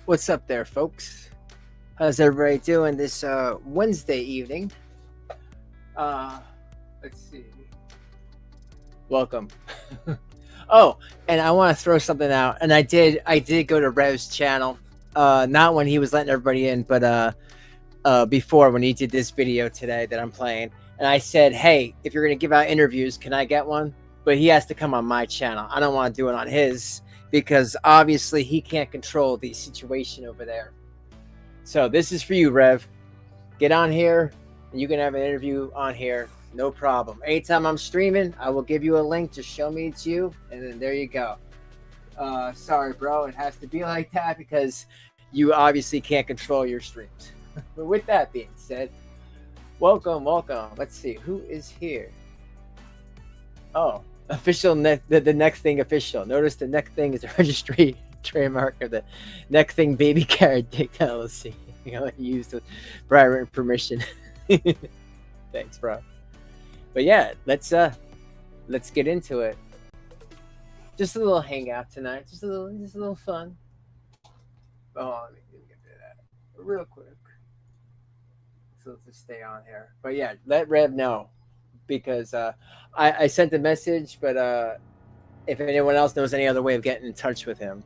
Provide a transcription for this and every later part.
What's up there, folks? How's everybody doing this Wednesday evening? Let's see. Welcome. Oh, and I want to throw something out. And I did go to Rev's channel. Not when he was letting everybody in, but before, when he did this video today that I'm playing. And I said, hey, if you're going to give out interviews, can I get one? But he has to come on my channel. I don't want to do it on his, because obviously he can't control the situation over there. So this is for you, Rev. Get on here and you can have an interview on here. No problem. Anytime I'm streaming, I will give you a link. Just show me it's you, and then there you go. Sorry, bro. It has to be like that because you obviously can't control your streams. But with that being said, welcome. Let's see. Who is here? Oh, official. The next thing official. Notice the next thing is the registry trademark of the next thing baby carrot dick LLC. You know, used with prior permission. Thanks, bro. But yeah, let's get into it. Just a little hangout tonight. Just a little fun. Oh, let me get to that real quick. So let's just stay on here. But yeah, let Rev know, because I sent a message, but if anyone else knows any other way of getting in touch with him.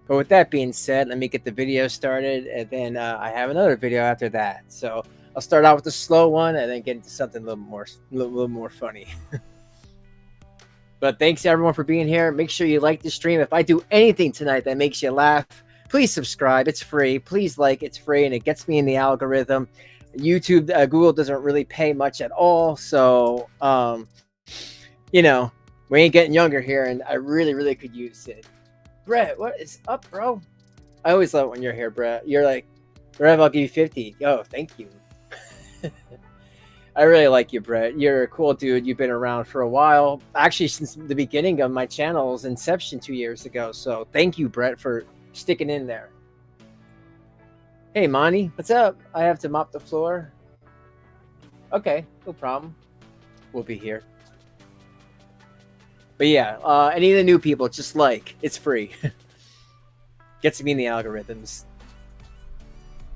But with that being said, let me get the video started, and then I have another video after that. So I'll start out with the slow one, and then get into something a little more funny. But thanks everyone for being here. Make sure you like the stream. If I do anything tonight that makes you laugh, please subscribe. It's free. Please like. It's free, and it gets me in the algorithm. YouTube, Google doesn't really pay much at all. So, you know, we ain't getting younger here, and I really could use it. Brett, what is up, bro? I always love it when you're here, Brett. You're like, Rev, I'll give you 50. Yo, thank you. I really like you, Brett. You're a cool dude. You've been around for a while. Actually, since the beginning of my channel's inception 2 years ago. So thank you, Brett, for sticking in there. Hey, Monty, what's up? I have to mop the floor. Okay, no problem. We'll be here. But yeah, any of the new people, just like. It's free. Gets me in the algorithms.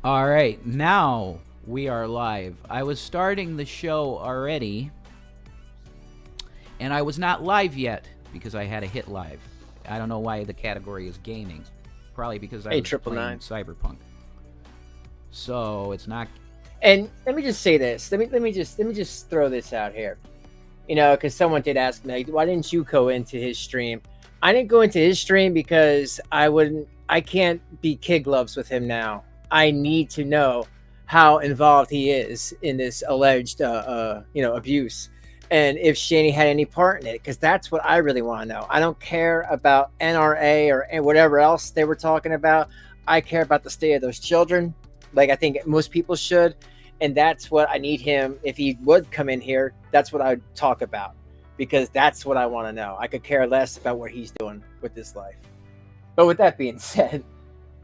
All right, now we are live. I was starting the show already, and I was not live yet because I had to hit live. I don't know why the category is gaming. Probably because I was playing Cyberpunk. So it's not. And let me just say this. Let me just throw this out here. You know, because someone did ask me, why didn't you go into his stream? I didn't go into his stream because I can't be kid gloves with him now. I need to know how involved he is in this alleged, abuse. And if Shanny had any part in it, because that's what I really want to know. I don't care about NRA or whatever else they were talking about. I care about the state of those children, like I think most people should. And that's what I need him, if he would come in here, that's what I would talk about, because that's what I want to know. I could care less about what he's doing with his life. But with that being said,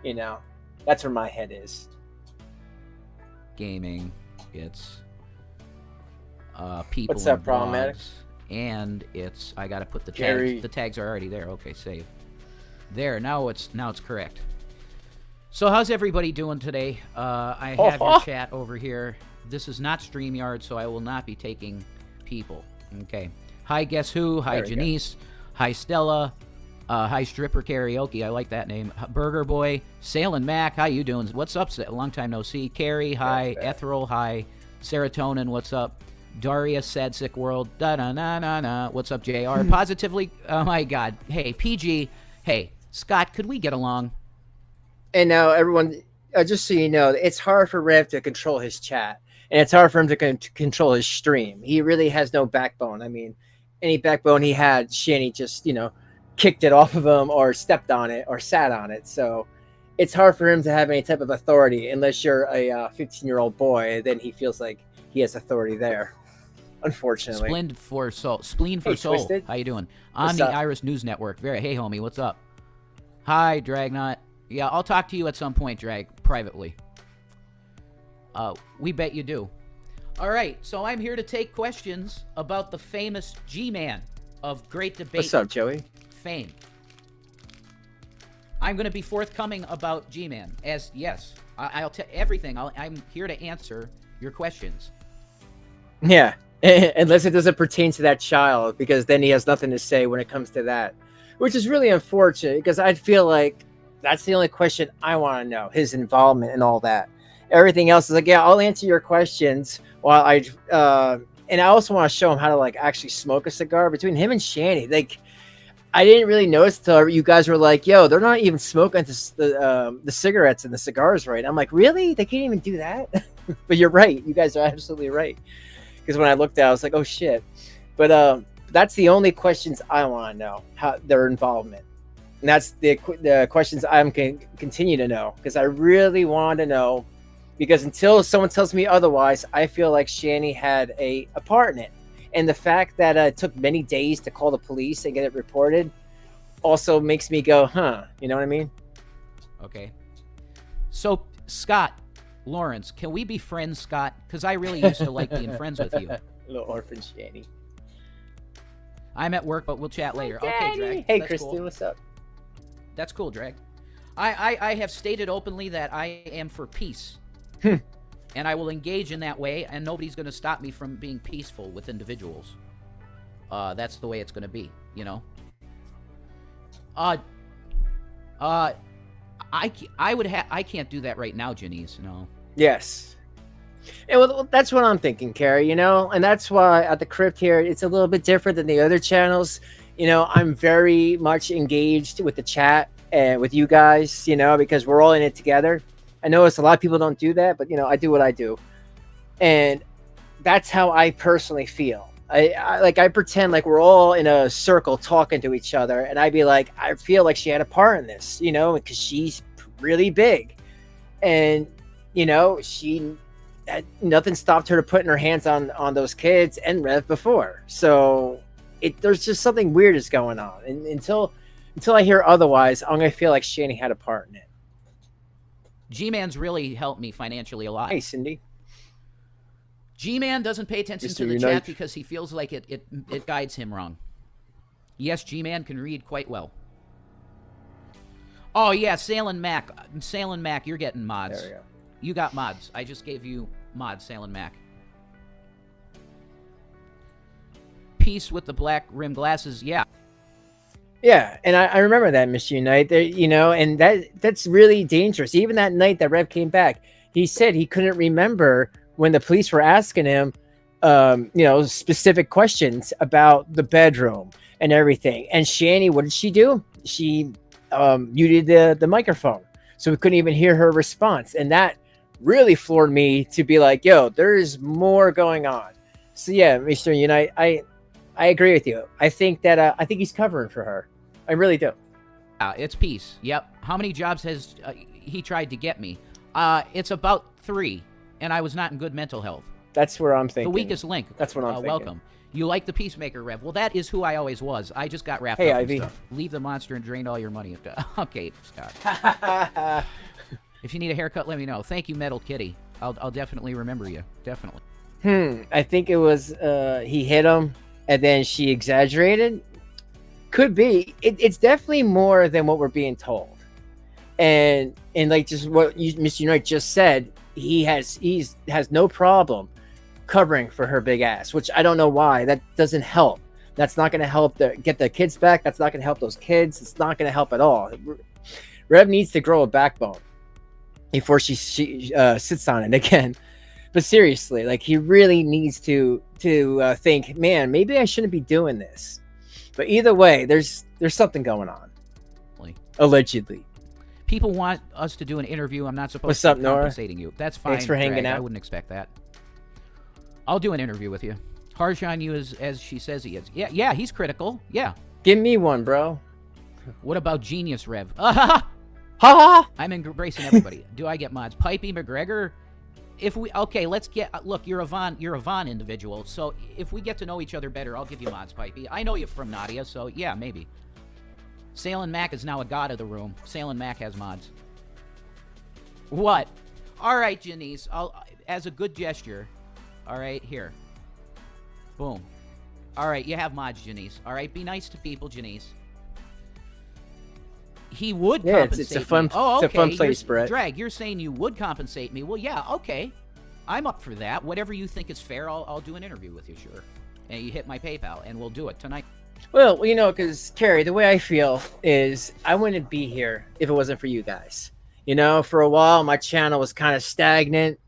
you know, that's where my head is. Gaming, it's people. What's up, Problematic? And it's, I got to put the tags. The tags are already there. Okay, save. There, now it's correct. So how's everybody doing today? I have your chat over here. This is not StreamYard, so I will not be taking people. Okay. Hi, Guess Who? Hi, Janice. Hi, Stella. Hi, Stripper Karaoke. I like that name. Burger Boy. Sailin' Mac. How you doing? What's up? Long time no see. Carrie. Hi. Ethereal. Hi. Serotonin. What's up? Daria. Sad Sick World. Da-na-na-na-na. What's up, JR? Positively. Oh, my God. Hey, PG. Hey, Scott, could we get along? And now, everyone, just so you know, it's hard for Rev to control his chat, and it's hard for him to control his stream. He really has no backbone. I mean, any backbone he had, Shanny just, kicked it off of him or stepped on it or sat on it. So it's hard for him to have any type of authority unless you're a 15-year-old boy. Then he feels like he has authority there, unfortunately. Spleen for soul. Twisted. How you doing? On the Iris News Network. Hey, homie, what's up? Hi, Dragnot. Yeah, I'll talk to you at some point, Drag, privately. We bet you do. All right, so I'm here to take questions about the famous Gman of Great Debate. What's up, Joey? Fame. I'm going to be forthcoming about Gman. As yes, I'll tell everything. I'm here to answer your questions. Yeah, unless it doesn't pertain to that child, because then he has nothing to say when it comes to that, which is really unfortunate, because I'd feel like that's the only question I want to know, his involvement and all that. Everything else is like, yeah, I'll answer your questions while and I also want to show him how to like actually smoke a cigar. Between him and Shanny, like, I didn't really notice till you guys were like, yo, they're not even smoking the cigarettes and the cigars, right? I'm like, really? They can't even do that? But you're right. You guys are absolutely right. Because when I looked at it, I was like, oh, shit. But that's the only questions I want to know, how their involvement. And that's the questions I'm going to continue to know. Because I really want to know. Because until someone tells me otherwise, I feel like Shanny had a part in it. And the fact that it took many days to call the police and get it reported also makes me go, huh? You know what I mean? Okay. So, Scott Lawrence, can we be friends, Scott? Because I really used to like being friends with you. Little orphan Shanny. I'm at work, but we'll chat later. Hi, okay, Drag. Hey, That's Kristen, cool. what's up? That's cool, Drag. I have stated openly that I am for peace. And I will engage in that way, and nobody's going to stop me from being peaceful with individuals. That's the way it's going to be, you know? I can't do that right now, Janice, no. Yes. And well, that's what I'm thinking, Carrie, you know? And that's why at the crypt here, it's a little bit different than the other channels. You know, I'm very much engaged with the chat and with you guys, you know, because we're all in it together. I know it's a lot of people don't do that, but, you know, I do what I do. And that's how I personally feel. I pretend like we're all in a circle talking to each other. And I'd be like, I feel like she had a part in this, you know, because she's really big. And, you know, nothing stopped her to putting her hands on those kids and Rev before. So there's just something weird is going on. And until I hear otherwise, I'm going to feel like Shanny had a part in it. G-Man's really helped me financially a lot. Hey, Cindy. G-Man doesn't pay attention to the chat because he feels like it guides him wrong. Yes, G-Man can read quite well. Oh, yeah, Sailing Mac. Sailing Mac, you're getting mods. There we go. You got mods. I just gave you mods, Sailing Mac. Peace with the black rim glasses, yeah. Yeah, and I remember that, Mr. Unite, you know, and that's really dangerous. Even that night that Rev came back, he said he couldn't remember when the police were asking him, you know, specific questions about the bedroom and everything. And Shanny, what did she do? She muted the microphone, so we couldn't even hear her response. And that really floored me to be like, yo, there's more going on. So yeah, Mr. Unite, I agree with you. I think that I think he's covering for her. I really do. It's peace. Yep. How many jobs has he tried to get me? It's about 3, and I was not in good mental health. That's where I'm thinking. The weakest link. That's what I'm thinking. Welcome. You like the Peacemaker, Rev. Well, that is who I always was. I just got wrapped up Ivy. in stuff. Leave the monster and drained all your money. Okay, Scott. If you need a haircut, let me know. Thank you, Metal Kitty. I'll definitely remember you. Definitely. I think it was he hit him, and then she exaggerated. Could be. It's definitely more than what we're being told. And like just what Mr. Unite just said, he has no problem covering for her big ass, which I don't know why. That doesn't help. That's not going to help get the kids back. That's not going to help those kids. It's not going to help at all. Rev needs to grow a backbone before she sits on it again. But seriously, like, he really needs to think, man, maybe I shouldn't be doing this. But either way, there's something going on. Allegedly. People want us to do an interview. I'm not supposed What's to up, be Nora? compensating you. That's fine. Thanks for hanging out. I wouldn't expect that. I'll do an interview with you. Harsh on you as she says he is. Yeah, he's critical. Yeah. Give me one, bro. What about Genius Rev? Ha! I'm embracing everybody. Do I get mods? Pipey McGregor? Okay, let's get, look, you're a Von individual, so if we get to know each other better, I'll give you mods, Pipey. I know you from Nadia, so yeah, maybe. Sailing Mac is now a god of the room. Sailing Mac has mods. What? All right, Janice, as a good gesture, all right, here. Boom. All right, you have mods, Janice. All right, be nice to people, Janice. He would Yeah, compensate it's a fun. me. Oh, okay. It's a fun place, Brett. Drag, you're saying you would compensate me. Well, yeah, okay. I'm up for that. Whatever you think is fair, I'll do an interview with you, sure. And you hit my PayPal, and we'll do it tonight. Well, because Carrie, the way I feel is I wouldn't be here if it wasn't for you guys. For a while, my channel was kind of stagnant,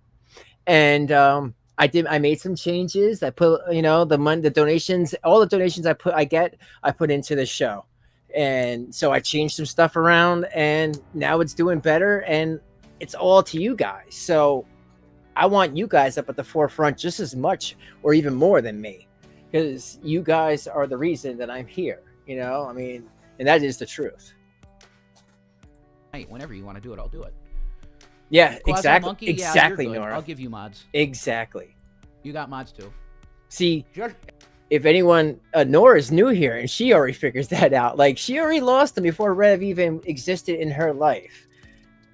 and I made some changes. I put, the money, the donations, all the donations I put into the show. And so I changed some stuff around, and now it's doing better, and it's all to you guys. So I want you guys up at the forefront just as much or even more than me, because you guys are the reason that I'm here, and that is the truth. Hey, whenever you want to do it, I'll do it. Yeah, Quasi exactly. Monkey, exactly, yeah, Nora. I'll give you mods. Exactly. You got mods too. See, if anyone, Nora's new here, and she already figures that out. Like, she already lost him before Rev even existed in her life.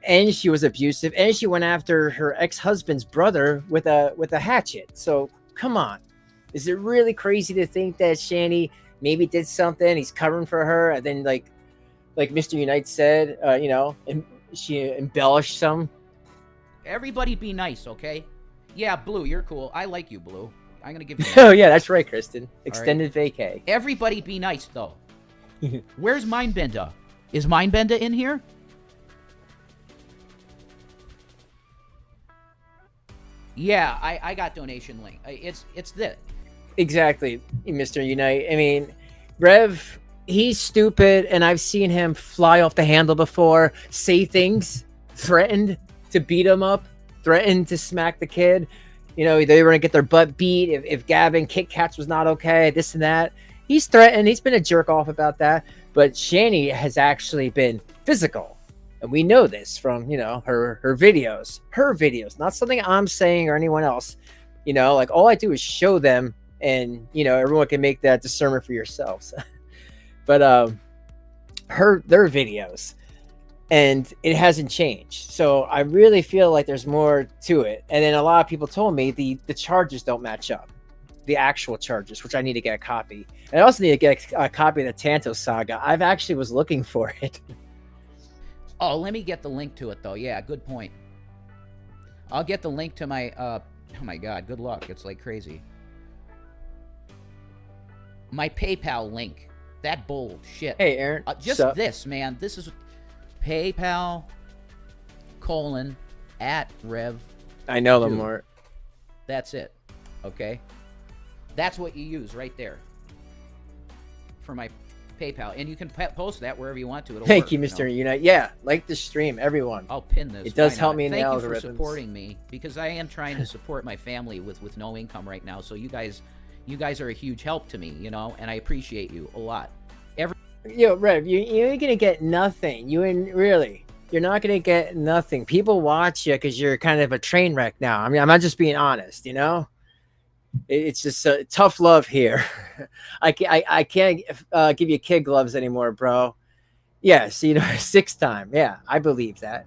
And she was abusive, and she went after her ex-husband's brother with a hatchet. So, come on. Is it really crazy to think that Shanny maybe did something, he's covering for her, and then, like Mr. Unite said, and she embellished some? Everybody be nice, okay? Yeah, Blue, you're cool. I like you, Blue. I'm going to give you Oh, yeah, that's right, Kristen. Extended vacay. Everybody be nice, though. Where's Mindbender? Is Mindbender in here? Yeah, I got donation link. It's this. Exactly, Mr. Unite. Rev, he's stupid, and I've seen him fly off the handle before, say things, threatened to beat him up, threatened to smack the kid. They were going to get their butt beat if Gavin Kit Kats was not okay, this and that. He's threatened. He's been a jerk off about that. But Shanny has actually been physical. And we know this from, her videos. Her videos, not something I'm saying or anyone else. All I do is show them, and, everyone can make that discernment for yourselves. But their videos. And it hasn't changed. So I really feel like there's more to it. And then a lot of people told me the charges don't match up. The actual charges, which I need to get a copy. And I also need to get a copy of the Tanto saga. I've actually was looking for it. Oh, let me get the link to it, though. Yeah, good point. I'll get the link to my... oh, my God. Good luck. It's like crazy. My PayPal link. That bullshit. Hey, Aaron. Just this, man. This is... PayPal : @Rev. I know them more. That's it. Okay? That's what you use right there for my PayPal. And you can post that wherever you want to. Thank you, Mr. Unite. Yeah, like the stream, everyone. I'll pin this. It does help me in the algorithms. Thank you for supporting me, because I am trying to support my family with no income right now. So you guys are a huge help to me, and I appreciate you a lot. Rev, you're gonna get nothing. You're not gonna get nothing. People watch you because you're kind of a train wreck now. I'm not just being honest. It's just tough love here. I can't give you kid gloves anymore, bro. Yes, 6th time. Yeah, I believe that.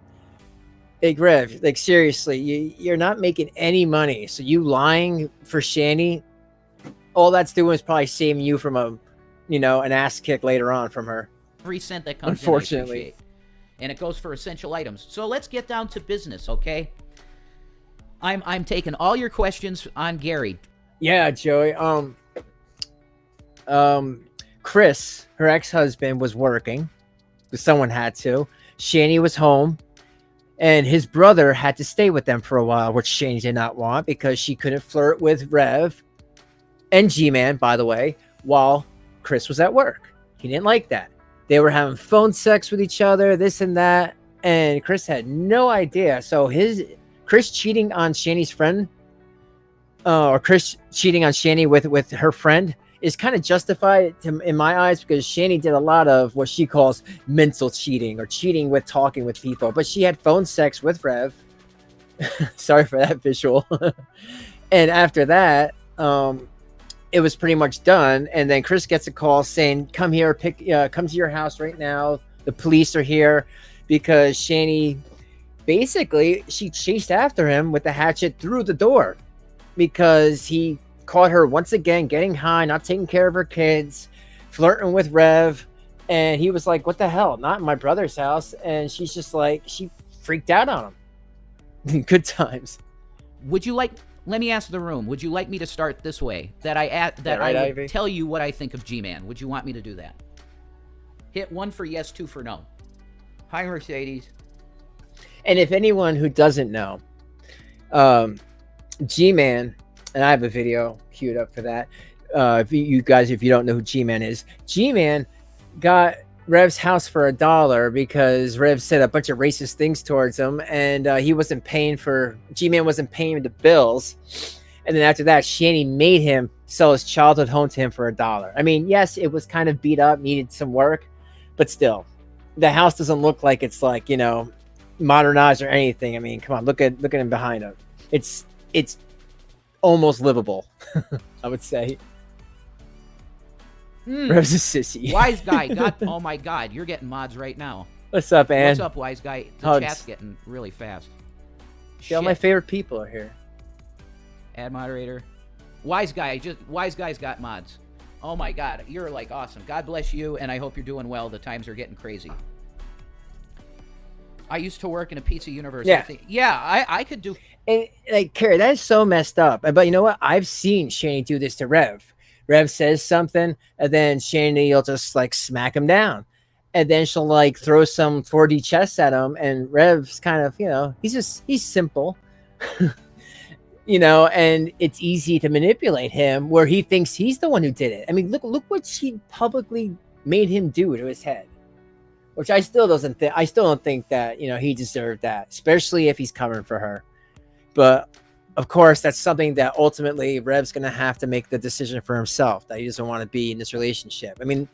Like, Rev, like, seriously, you're not making any money. So you lying for Shanny, all that's doing is probably saving you from an ass kick later on from her. Every cent that comes unfortunately. In, I appreciate. And it goes for essential items. So let's get down to business, okay? I'm taking all your questions on Gary. Yeah, Joey. Chris, her ex-husband, was working. Someone had to. Shanny was home. And his brother had to stay with them for a while, which Shanny did not want because she couldn't flirt with Rev and Gman, by the way, while Chris was at work. He didn't like that. They were having phone sex with each other, this and that, and Chris had no idea. So Chris cheating on Shanny's friend, or Chris cheating on Shanny with her friend, is kind of justified in my eyes, because Shanny did a lot of what she calls mental cheating, or cheating with talking with people. But she had phone sex with Rev. Sorry for that visual. And after that, it was pretty much done. And then Chris gets a call saying, come here, come to your house right now. The police are here, because Shanny, basically, she chased after him with the hatchet through the door, because he caught her once again getting high, not taking care of her kids, flirting with Rev, And he was like, what the hell? Not in my brother's house. And she's just like, she freaked out on him. Good times. Would you like, let me ask the room, would you like me to start this way? That I would tell you what I think of Gman. Would you want me to do that? Hit 1 for yes, 2 for no. Hi, Mercedes. And if anyone who doesn't know, Gman, and I have a video queued up for that. If you don't know who Gman is, Gman got Rev's house for $1 because Rev said a bunch of racist things towards him, and G-Man wasn't paying the bills. And then after that, Shanny made him sell his childhood home to him for $1. I mean, yes, it was kind of beat up, needed some work, but still, the house doesn't look like it's like, you know, modernized or anything. I mean, come on, look at him behind him. It's almost livable, I would say. Rev's a sissy. Wise guy. Oh my God, you're getting mods right now. What's up, man? What's up, wise guy? The chat's getting really fast. See, all my favorite people are here. Add moderator. Wise guy's got mods. Oh my God, you're like awesome. God bless you, and I hope you're doing well. The times are getting crazy. I used to work in a pizza university. Yeah, I could do. And like, Carrie, that is so messed up. But you know what? I've seen Shanny do this to Rev. Rev says something, and then Shanny will just like smack him down, and then she'll like throw some 4D chess at him, and Rev's kind of, you know, he's simple, you know, and it's easy to manipulate him where he thinks he's the one who did it. I mean, look what she publicly made him do to his head, which I still don't think that, you know, he deserved that, especially if he's coming for her. But of course, that's something that ultimately Rev's going to have to make the decision for himself, that he doesn't want to be in this relationship. I mean,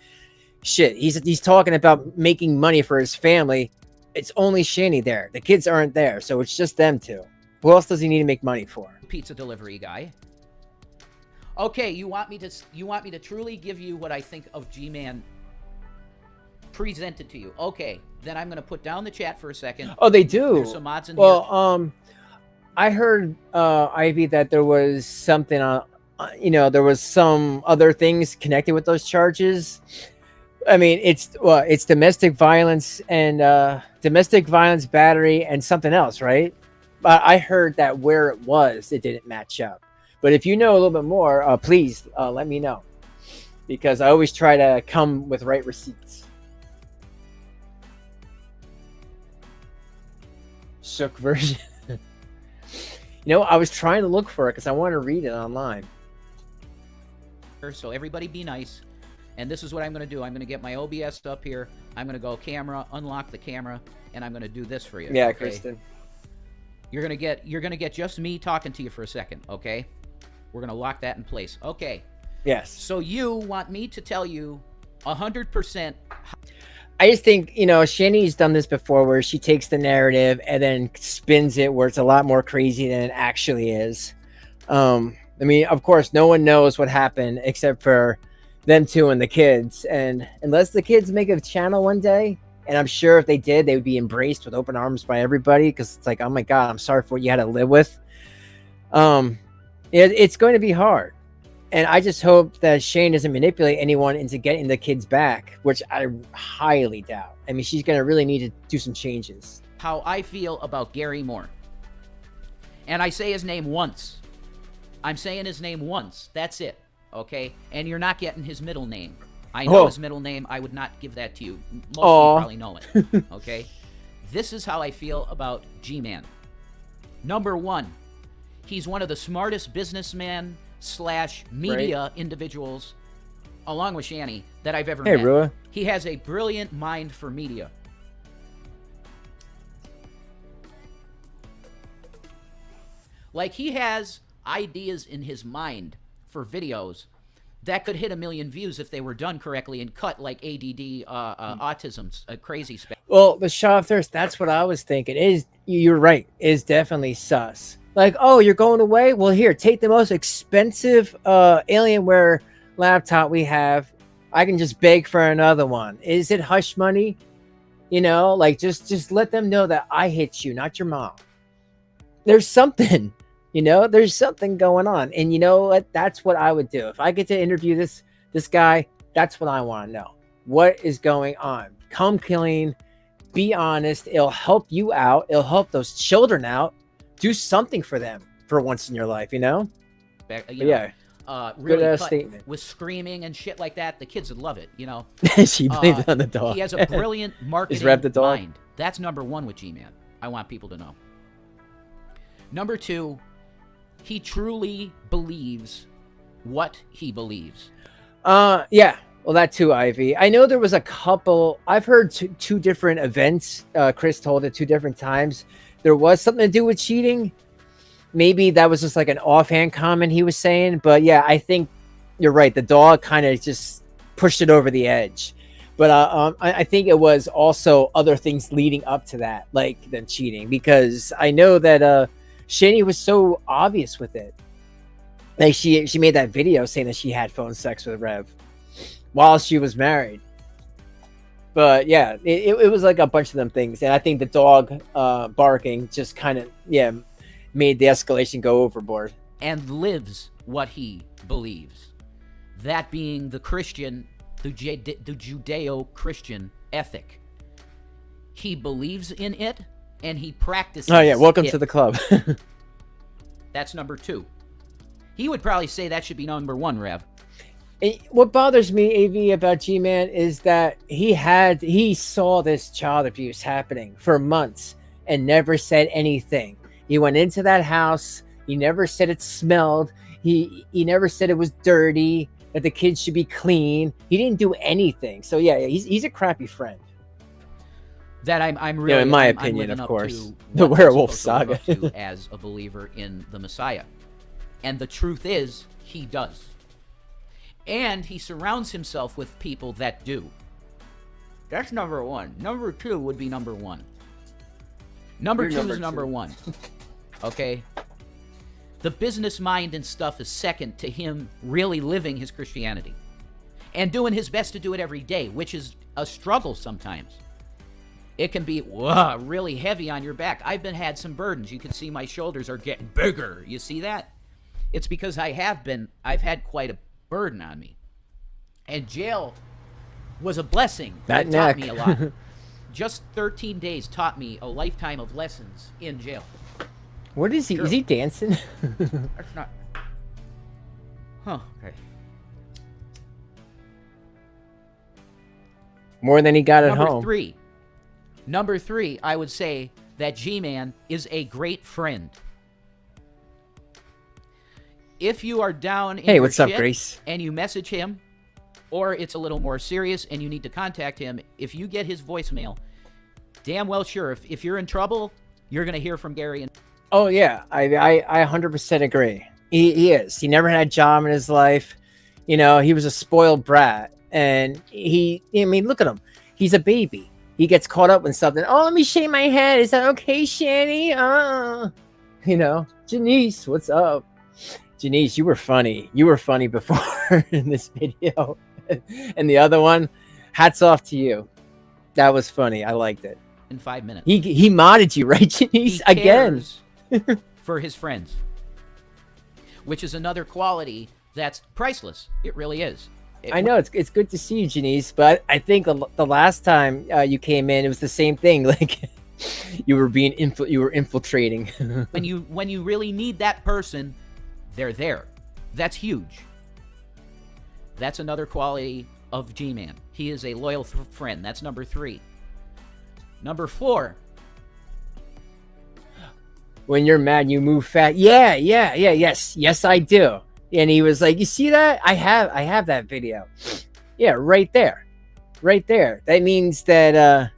shit, he's talking about making money for his family. It's only Shanny there. The kids aren't there, so it's just them two. Who else does he need to make money for? Pizza delivery guy. Okay, you want me to truly give you what I think of G-Man presented to you. Okay, then I'm going to put down the chat for a second. Oh, they do? There's some mods in here. I heard, Ivy, that there was something on, you know, there was some other things connected with those charges. I mean, it's domestic violence and domestic violence, battery, and something else, right? But I heard that where it didn't match up. But if you know a little bit more, please let me know, because I always try to come with right receipts. Shook version. You know, I was trying to look for it because I want to read it online. So everybody be nice. And this is what I'm going to do. I'm going to get my OBS up here. I'm going to go camera, unlock the camera, and I'm going to do this for you. Yeah, okay? Kristen. You're going to get just me talking to you for a second, okay? We're going to lock that in place. Okay. Yes. So you want me to tell you 100%. I just think, you know, Shanny's done this before where she takes the narrative and then spins it where it's a lot more crazy than it actually is. I mean, of course, no one knows what happened except for them two and the kids. And unless the kids make a channel one day, and I'm sure if they did, they would be embraced with open arms by everybody, because it's like, oh my God, I'm sorry for what you had to live with. It's going to be hard. And I just hope that Shane doesn't manipulate anyone into getting the kids back, which I highly doubt. I mean, she's going to really need to do some changes. How I feel about Gary Moore. And I say his name once. I'm saying his name once. That's it. Okay? And you're not getting his middle name. I know his middle name. I would not give that to you. Most of you probably know it. Okay? This is how I feel about G-Man. Number one, he's one of the smartest businessmen / media individuals, along with Shanny, that I've ever met. Bro. He has a brilliant mind for media. Like, he has ideas in his mind for videos that could hit 1 million views if they were done correctly and cut like ADD, autism's crazy stuff. Well, the Shaw of Thirst, that's what I was thinking. You're right. Is definitely sus. Like, oh, you're going away? Well, here, take the most expensive Alienware laptop we have. I can just beg for another one. Is it hush money? You know, like, just let them know that I hit you, not your mom. There's something, you know, there's something going on. And you know what? That's what I would do. If I get to interview this guy, that's what I want to know. what is going on. Come clean, be honest. It'll help you out. It'll help those children out. Do something for them for once in your life, you know? Yeah. Really good cut statement. With screaming and shit like that, the kids would love it, you know? She blamed it on the dog. He has a brilliant marketing mind. That's number one with Gman. I want people to know. Number two, he truly believes what he believes. Yeah. Well, that too, Ivy. I know there was a couple. I've heard two different events. Chris told it 2 different times. There was something to do with cheating. Maybe that was just like an offhand comment he was saying. But yeah, I think you're right. The dog kind of just pushed it over the edge. But I think it was also other things leading up to that, like than cheating. Because I know that Shanny was so obvious with it. Like she made that video saying that she had phone sex with Rev while she was married. But yeah, it was like a bunch of them things. And I think the dog barking just kind of, made the escalation go overboard. And lives what he believes. That being the Christian, the Judeo-Christian ethic. He believes in it, and he practices it. Oh yeah, welcome to the club. That's number 2. He would probably say that should be number 1, Rev. What bothers me, AV, about G-Man is that he saw this child abuse happening for months and never said anything. He went into that house. He never said it smelled. He never said it was dirty, that the kids should be clean. He didn't do anything. So yeah, he's a crappy friend. That I'm really, in my opinion, of course, the werewolf saga. As a believer in the Messiah, and the truth is, he does, and he surrounds himself with people that do. That's number 1. Number 2 would be number 1. Number 2 is number 1. Okay? The business mind and stuff is second to him really living his Christianity. And doing his best to do it every day, which is a struggle sometimes. It can be really heavy on your back. I've had some burdens. You can see my shoulders are getting bigger. You see that? It's because I've had quite a burden on me. And jail was a blessing. It taught me a lot. Just 13 days taught me a lifetime of lessons in jail. What is he? Sure. Is he dancing? That's not. Huh. Okay. More than he got at home. Number 3, I would say that G-Man is a great friend. If you are down in what's up, Grace? And you message him, or it's a little more serious and you need to contact him, if you get his voicemail, damn well sure, if you're in trouble, you're going to hear from Gary. Oh, yeah. I 100% agree. He is. He never had a job in his life. You know, he was a spoiled brat. And look at him. He's a baby. He gets caught up in something. Oh, let me shave my head. Is that okay, Shanny? Janice, what's up? Janice, you were funny. You were funny before in this video. And the other one, hats off to you. That was funny. I liked it. In 5 minutes. He modded you, right, Janice? Again. For his friends. Which is another quality that's priceless. It really is. I know it's good to see you, Janice, but I think the last time you came in, it was the same thing. Like you were infiltrating. when you really need that person, they're there. That's huge. That's another quality of G-Man. He is a loyal friend. That's number 3. Number 4. When you're mad, you move fast. Yes, I do. And he was like, "You see that? I have that video. Yeah, right there. That means that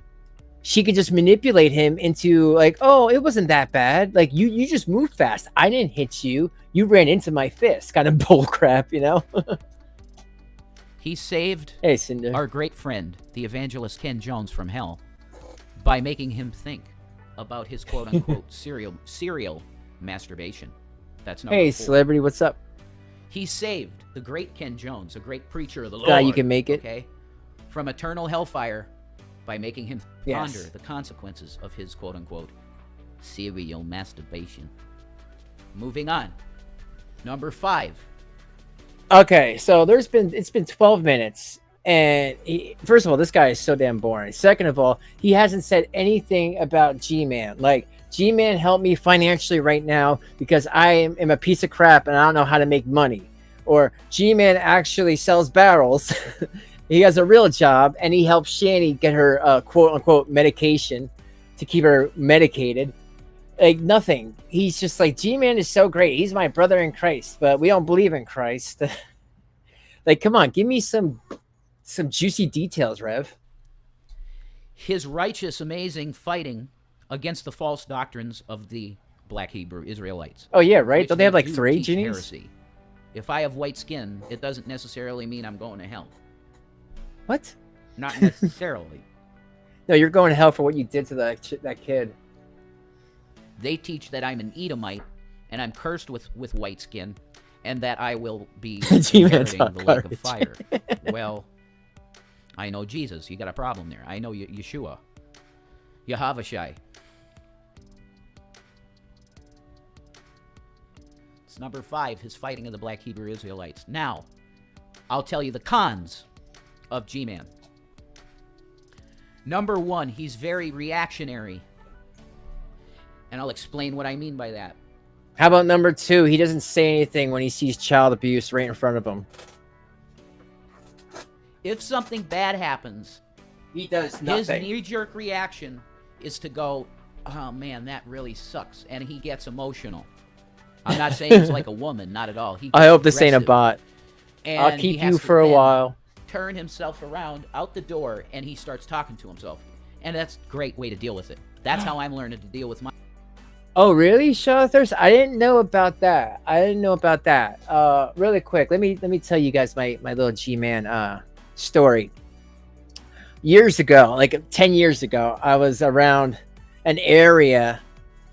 she could just manipulate him into like, oh, it wasn't that bad. Like you just moved fast. I didn't hit you. You ran into my fist." Kind of bull crap, you know. He saved Cinder, our great friend, the evangelist Ken Jones, from hell by making him think about his quote-unquote serial masturbation. That's number 4. Celebrity, what's up? He saved the great Ken Jones, a great preacher of the Lord. God, you can make it. Okay, from eternal hellfire by making him ponder the consequences of his quote-unquote serial masturbation. Moving on. Number 5. Okay, so it's been 12 minutes. And first of all, this guy is so damn boring. Second of all, he hasn't said anything about Gman. Like, Gman, help me financially right now because I am a piece of crap and I don't know how to make money. Or Gman actually sells barrels. He has a real job and he helps Shanny get her quote unquote medication to keep her medicated. Like, nothing. He's just like, Gman is so great. He's my brother in Christ, but we don't believe in Christ. Like, come on, give me some juicy details, Rev. His righteous, amazing fighting against the false doctrines of the Black Hebrew Israelites. Oh yeah, right. Don't they have like 3 genies? Heresy. If I have white skin, it doesn't necessarily mean I'm going to hell. What? Not necessarily. No, you're going to hell for what you did to that kid. They teach that I'm an Edomite and I'm cursed with white skin, and that I will be inheriting the lake of fire. Well, I know Jesus. You got a problem there. I know Yeshua. Yahavashai. It's number 5, his fighting of the Black Hebrew Israelites. Now, I'll tell you the cons of Gman. Number 1, he's very reactionary. And I'll explain what I mean by that. How about number 2? He doesn't say anything when he sees child abuse right in front of him. If something bad happens, he does nothing. His knee-jerk reaction is to go, oh man, that really sucks. And he gets emotional. I'm not saying he's like a woman, not at all. I hope this ain't a bot. And I'll keep you for a while. Turn himself around out the door, and he starts talking to himself. And that's a great way to deal with it. That's how I'm learning to deal with my... Oh, really, Shawthers? I didn't know about that. Really quick, let me tell you guys my little Gman story. Years ago, like 10 years ago, I was around an area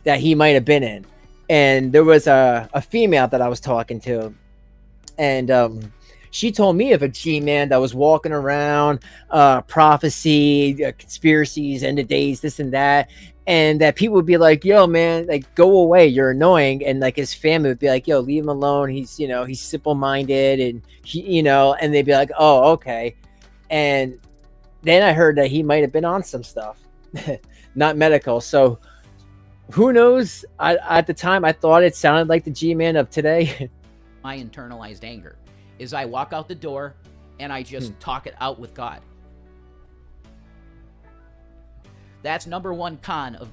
that he might have been in, and there was a female that I was talking to, and she told me of a G-man that was walking around, prophecy, conspiracies, end of days, this and that. And that people would be like, yo, man, like, go away. You're annoying. And like his family would be like, yo, leave him alone. He's simple minded. And and they'd be like, oh, okay. And then I heard that he might have been on some stuff, not medical. So who knows? At the time, I thought it sounded like the G-man of today. My internalized anger is I walk out the door and I just talk it out with God. That's number 1 con of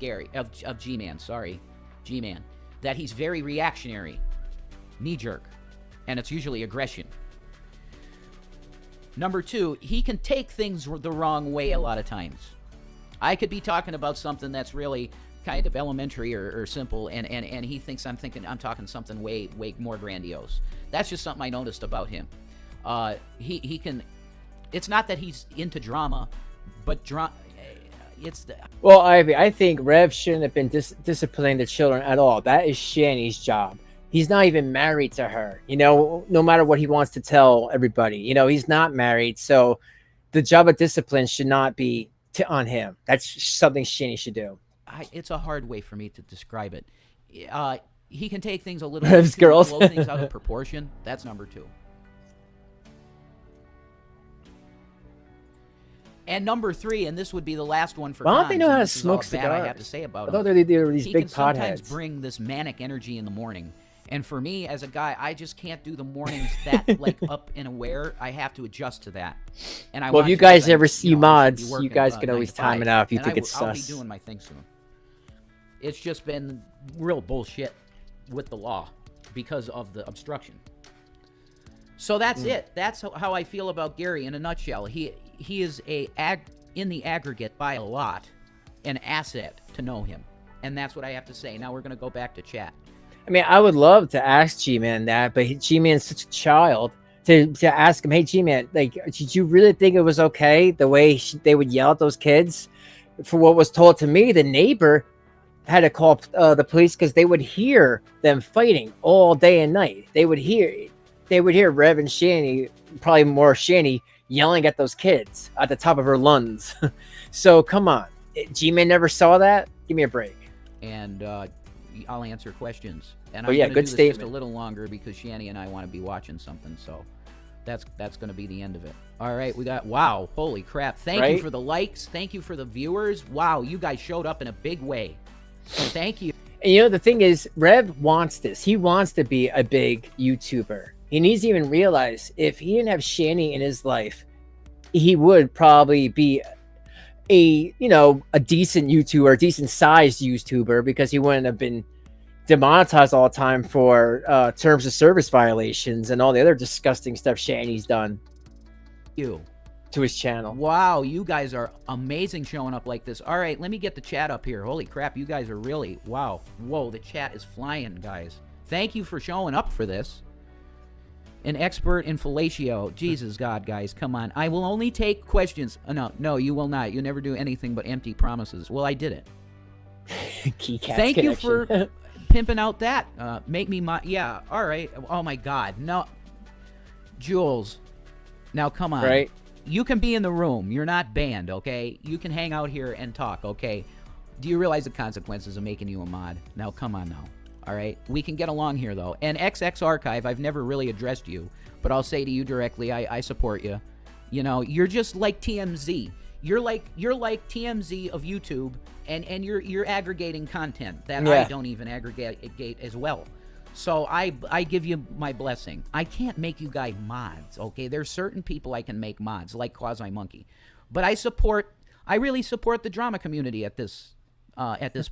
G-Man. Sorry, G-Man. That he's very reactionary, knee-jerk, and it's usually aggression. Number 2, he can take things the wrong way a lot of times. I could be talking about something that's really kind of elementary or simple, and he thinks I'm talking something way more grandiose. That's just something I noticed about him. He can. It's not that he's into drama, but Well, I think Rev shouldn't have been disciplining the children at all. That is Shanny's job. He's not even married to her. No matter what he wants to tell everybody, he's not married. So the job of discipline should not be on him. That's something Shanny should do. It's a hard way for me to describe it. He can take things a little blow things out of proportion. That's number 2. And number 3, and this would be the last one for. Why don't they know how to smoke cigars? I have to say about him. I thought they were these big potheads. He can sometimes bring this manic energy in the morning, and for me as a guy, I just can't do the mornings that up and aware. I have to adjust to that. And if you guys ever see mods, you guys can always time it out if you think it's sus. I'll be doing my thing soon. It's just been real bullshit with the law because of the obstruction. So that's it. That's how I feel about Gary in a nutshell. He is in the aggregate by a lot an asset to know him, and that's what I have to say. Now we're going to go back to chat. I mean, I would love to ask G-Man that, but G-Man's such a child to ask him, hey, G-Man, like, did you really think it was okay the way they would yell at those kids? For what was told to me, the neighbor had to call the police because they would hear them fighting all day and night. They would hear Rev and Shanny, probably more Shanny, yelling at those kids at the top of her lungs. So come on, G-Man never saw that. Give me a break. And I'll answer questions. And I'm going to do this just a little longer because Shanny and I want to be watching something. So That's going to be the end of it. All right, we got, wow, holy crap. Thank you for the likes. Thank you for the viewers. Wow, you guys showed up in a big way. Thank you. And you know, the thing is, Rev wants this. He wants to be a big YouTuber. He needs to even realize if he didn't have Shanny in his life, he would probably be a decent YouTuber, a decent sized YouTuber, because he wouldn't have been demonetized all the time for terms of service violations and all the other disgusting stuff Shanny's done to his channel. Wow, you guys are amazing showing up like this. All right, let me get the chat up here. Holy crap, you guys are really, wow. Whoa, the chat is flying, guys. Thank you for showing up for this. An expert in fellatio. Jesus God, guys, come on. I will only take questions. No, you will not. You never do anything but empty promises. Well, I did it. Thank you for pimping out that. Make me my, yeah, all right. Oh my God, no. Jules, now come on. Right. You can be in the room. You're not banned, okay? You can hang out here and talk, okay? Do you realize the consequences of making you a mod? Now, come on now. All right? We can get along here, though. And XX Archive, I've never really addressed you, but I'll say to you directly, I support you. You know, you're just like TMZ. You're like TMZ of YouTube, and you're aggregating content that I don't even aggregate as well. So I give you my blessing. I can't make you guys mods, okay? There's certain people I can make mods, like Quasi Monkey, but I really support the drama community at this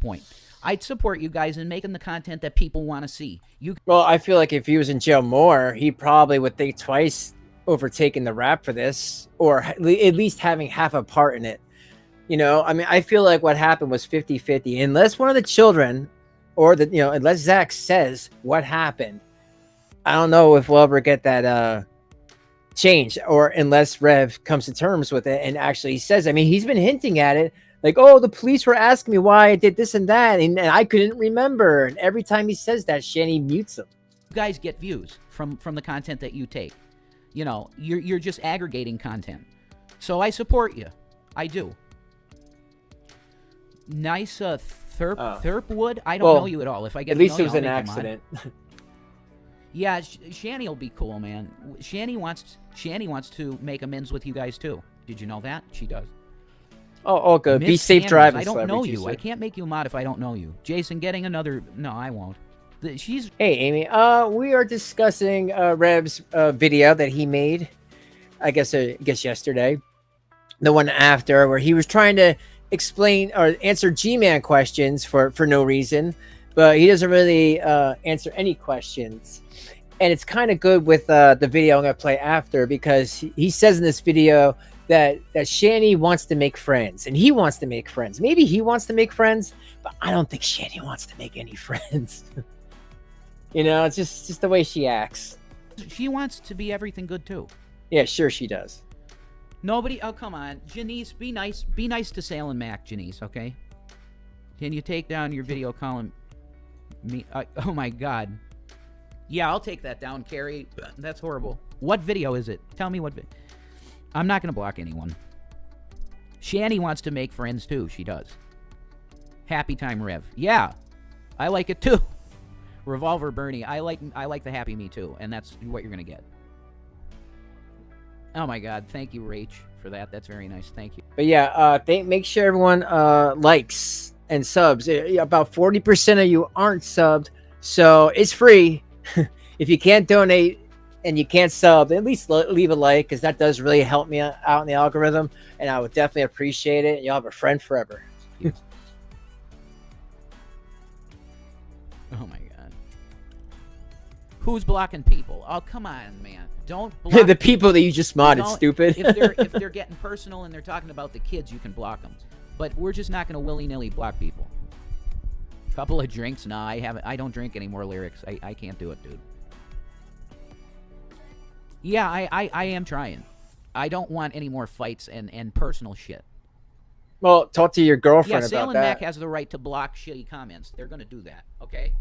point. I'd support you guys in making the content that people want to see. Well, I feel like if he was in jail more, he probably would think twice over taking the rap for this, or at least having half a part in it. You know, I mean, I feel like what happened was 50-50, unless one of the children, or unless Zach says what happened. I don't know if we'll ever get that change, or unless Rev comes to terms with it and actually says. I mean, he's been hinting at it, like, oh, the police were asking me why I did this and that, and I couldn't remember. And every time he says that, Shanny mutes him. You guys get views from the content that you take. You know, you're just aggregating content. So I support you. I do. Nice Thurpwood. I don't know you at all. If I get at least to it know was an accident. Yeah, Shanny will be cool, man. Shanny wants to make amends with you guys too. Did you know that? She does. Oh, good. Miss Be safe Sanders, driving. I don't know you. I can't make you a mod if I don't know you. Jason, getting another. No, I won't. Hey, Amy. We are discussing Rev's video that he made. I guess yesterday. The one after, where he was trying to explain or answer Gman questions for no reason, but he doesn't really answer any questions. And it's kind of good with the video I'm going to play after, because he says in this video that Shanny wants to make friends, and he wants to make friends. Maybe he wants to make friends, but I don't think Shanny wants to make any friends. You know, it's just the way she acts. She wants to be everything good too. Yeah, sure she does. Nobody, oh come on, Janice, be nice to Salem Mac, Janice, okay? Can you take down your video calling me? Oh my God. Yeah, I'll take that down, Carrie. That's horrible. What video is it? Tell me what video. I'm not gonna block anyone. Shanny wants to make friends too. She does. Happy Time Rev. Yeah, I like it too. Revolver Bernie. I like the Happy Me too, and that's what you're gonna get. Oh my God! Thank you, Rach, for that. That's very nice. Thank you. But yeah, make sure everyone likes and subs. About 40% of you aren't subbed, so it's free. If you can't donate and you can't sub, at least leave a like, because that does really help me out in the algorithm, and I would definitely appreciate it. You'll have a friend forever. Oh my God. Who's blocking people? Oh, come on, man. Don't block the people that you just modded, stupid. if they're getting personal and they're talking about the kids, you can block them. But we're just not going to willy-nilly block people. Couple of drinks? Nah, I don't drink any more lyrics. I can't do it, dude. Yeah, I am trying. I don't want any more fights and personal shit. Well, talk to your girlfriend about that. Yeah, Salem Mac has the right to block shitty comments. They're going to do that, okay?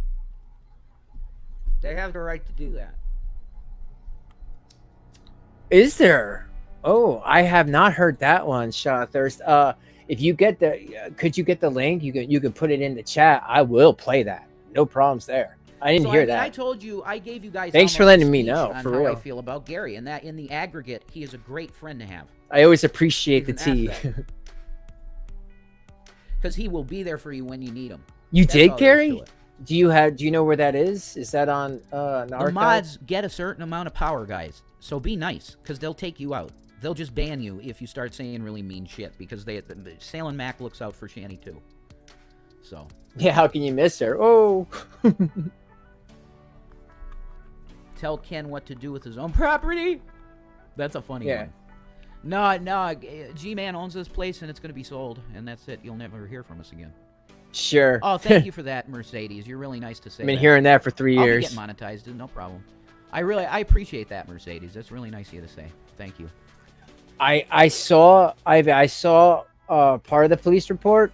They have the right to do that. Is there? Oh, I have not heard that one, Shaw Thirst. If you get could you get the link? You can put it in the chat. I will play that. No problems there. I didn't hear that. I told you, I gave you guys. Thanks for letting me know. On for how real, I feel about Gary, and that in the aggregate, he is a great friend to have. I always appreciate the tea. Because he will be there for you when you need him. You did, Gary? Do you know where that is? Is that on the mods get a certain amount of power, guys. So be nice, because they'll take you out. They'll just ban you if you start saying really mean shit, because Salem Mac looks out for Shanny too. So yeah, how can you miss her? Oh. Tell Ken what to do with his own property. That's a funny one. No, Gman owns this place and it's going to be sold, and that's it. You'll never hear from us again. Sure. Oh, thank you for that, Mercedes. You're really nice to say. I've been hearing that for 3 years. I'll get monetized, no problem. I appreciate that, Mercedes. That's really nice of you to say. Thank you. I saw part of the police report,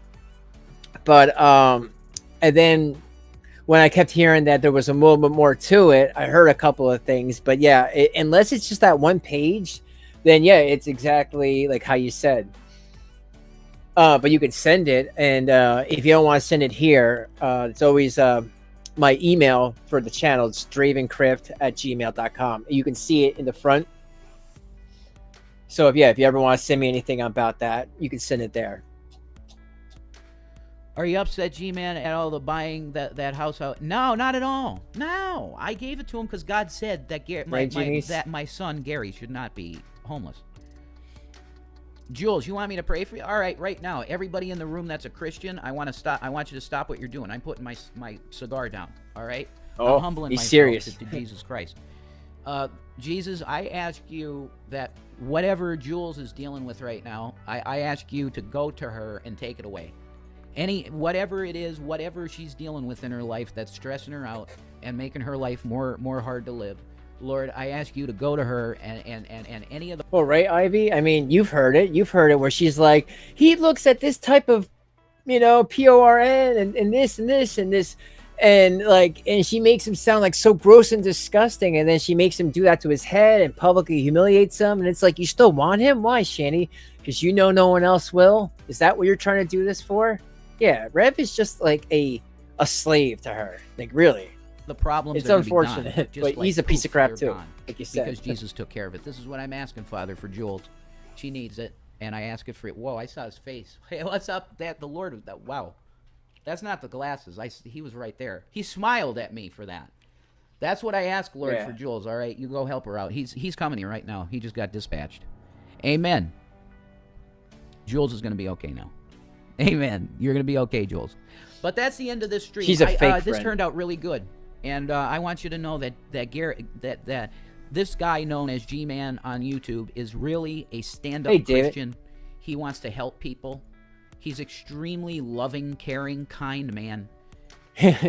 but and then when I kept hearing that there was a little bit more to it, I heard a couple of things. But yeah, unless it's just that one page, then yeah, it's exactly like how you said. But you can send it, and if you don't want to send it here, it's always my email for the channel. It's Dravenscrypt@gmail.com. You can see it in the front. So if you ever want to send me anything about that, you can send it there. Are you upset, G-Man, at all the buying that house out? No, not at all. No, I gave it to him because God said that that my son Gary should not be homeless. Jules, you want me to pray for you? All right, right now, everybody in the room that's a Christian, I want you to stop what you're doing. I'm putting my cigar down. All right. I'm humbling myself serious. to Jesus Christ. Jesus, I ask you that whatever Jules is dealing with right now, I ask you to go to her and take it away. Whatever it is, whatever she's dealing with in her life that's stressing her out and making her life more hard to live, Lord, I ask you to go to her and any of the... Well, right, Ivy? I mean, you've heard it where she's like, he looks at this type of, PORN and this and this and this. And she makes him sound like so gross and disgusting, and then she makes him do that to his head and publicly humiliates him. And it's like, you still want him? Why, Shanny? Because no one else will? Is that what you're trying to do this for? Yeah, Rev is just like a slave to her. Like, really. The problems it's unfortunate, but he's a piece of crap too, like you said. Because Jesus took care of it. This is what I'm asking, Father, for Jules. She needs it, and I ask it for it. Whoa, I saw his face. Hey, what's up? The Lord, wow. That's not the glasses. He was right there. He smiled at me for that. That's what I ask, Lord, for Jules. All right, you go help her out. He's coming here right now. He just got dispatched. Amen. Jules is going to be okay now. Amen. You're going to be okay, Jules. But that's the end of this stream. She's a fake friend. This turned out really good, and I want you to know that Garrett, that this guy known as Gman on YouTube is really a stand-up Christian. He wants to help people. He's extremely loving, caring, kind man. He's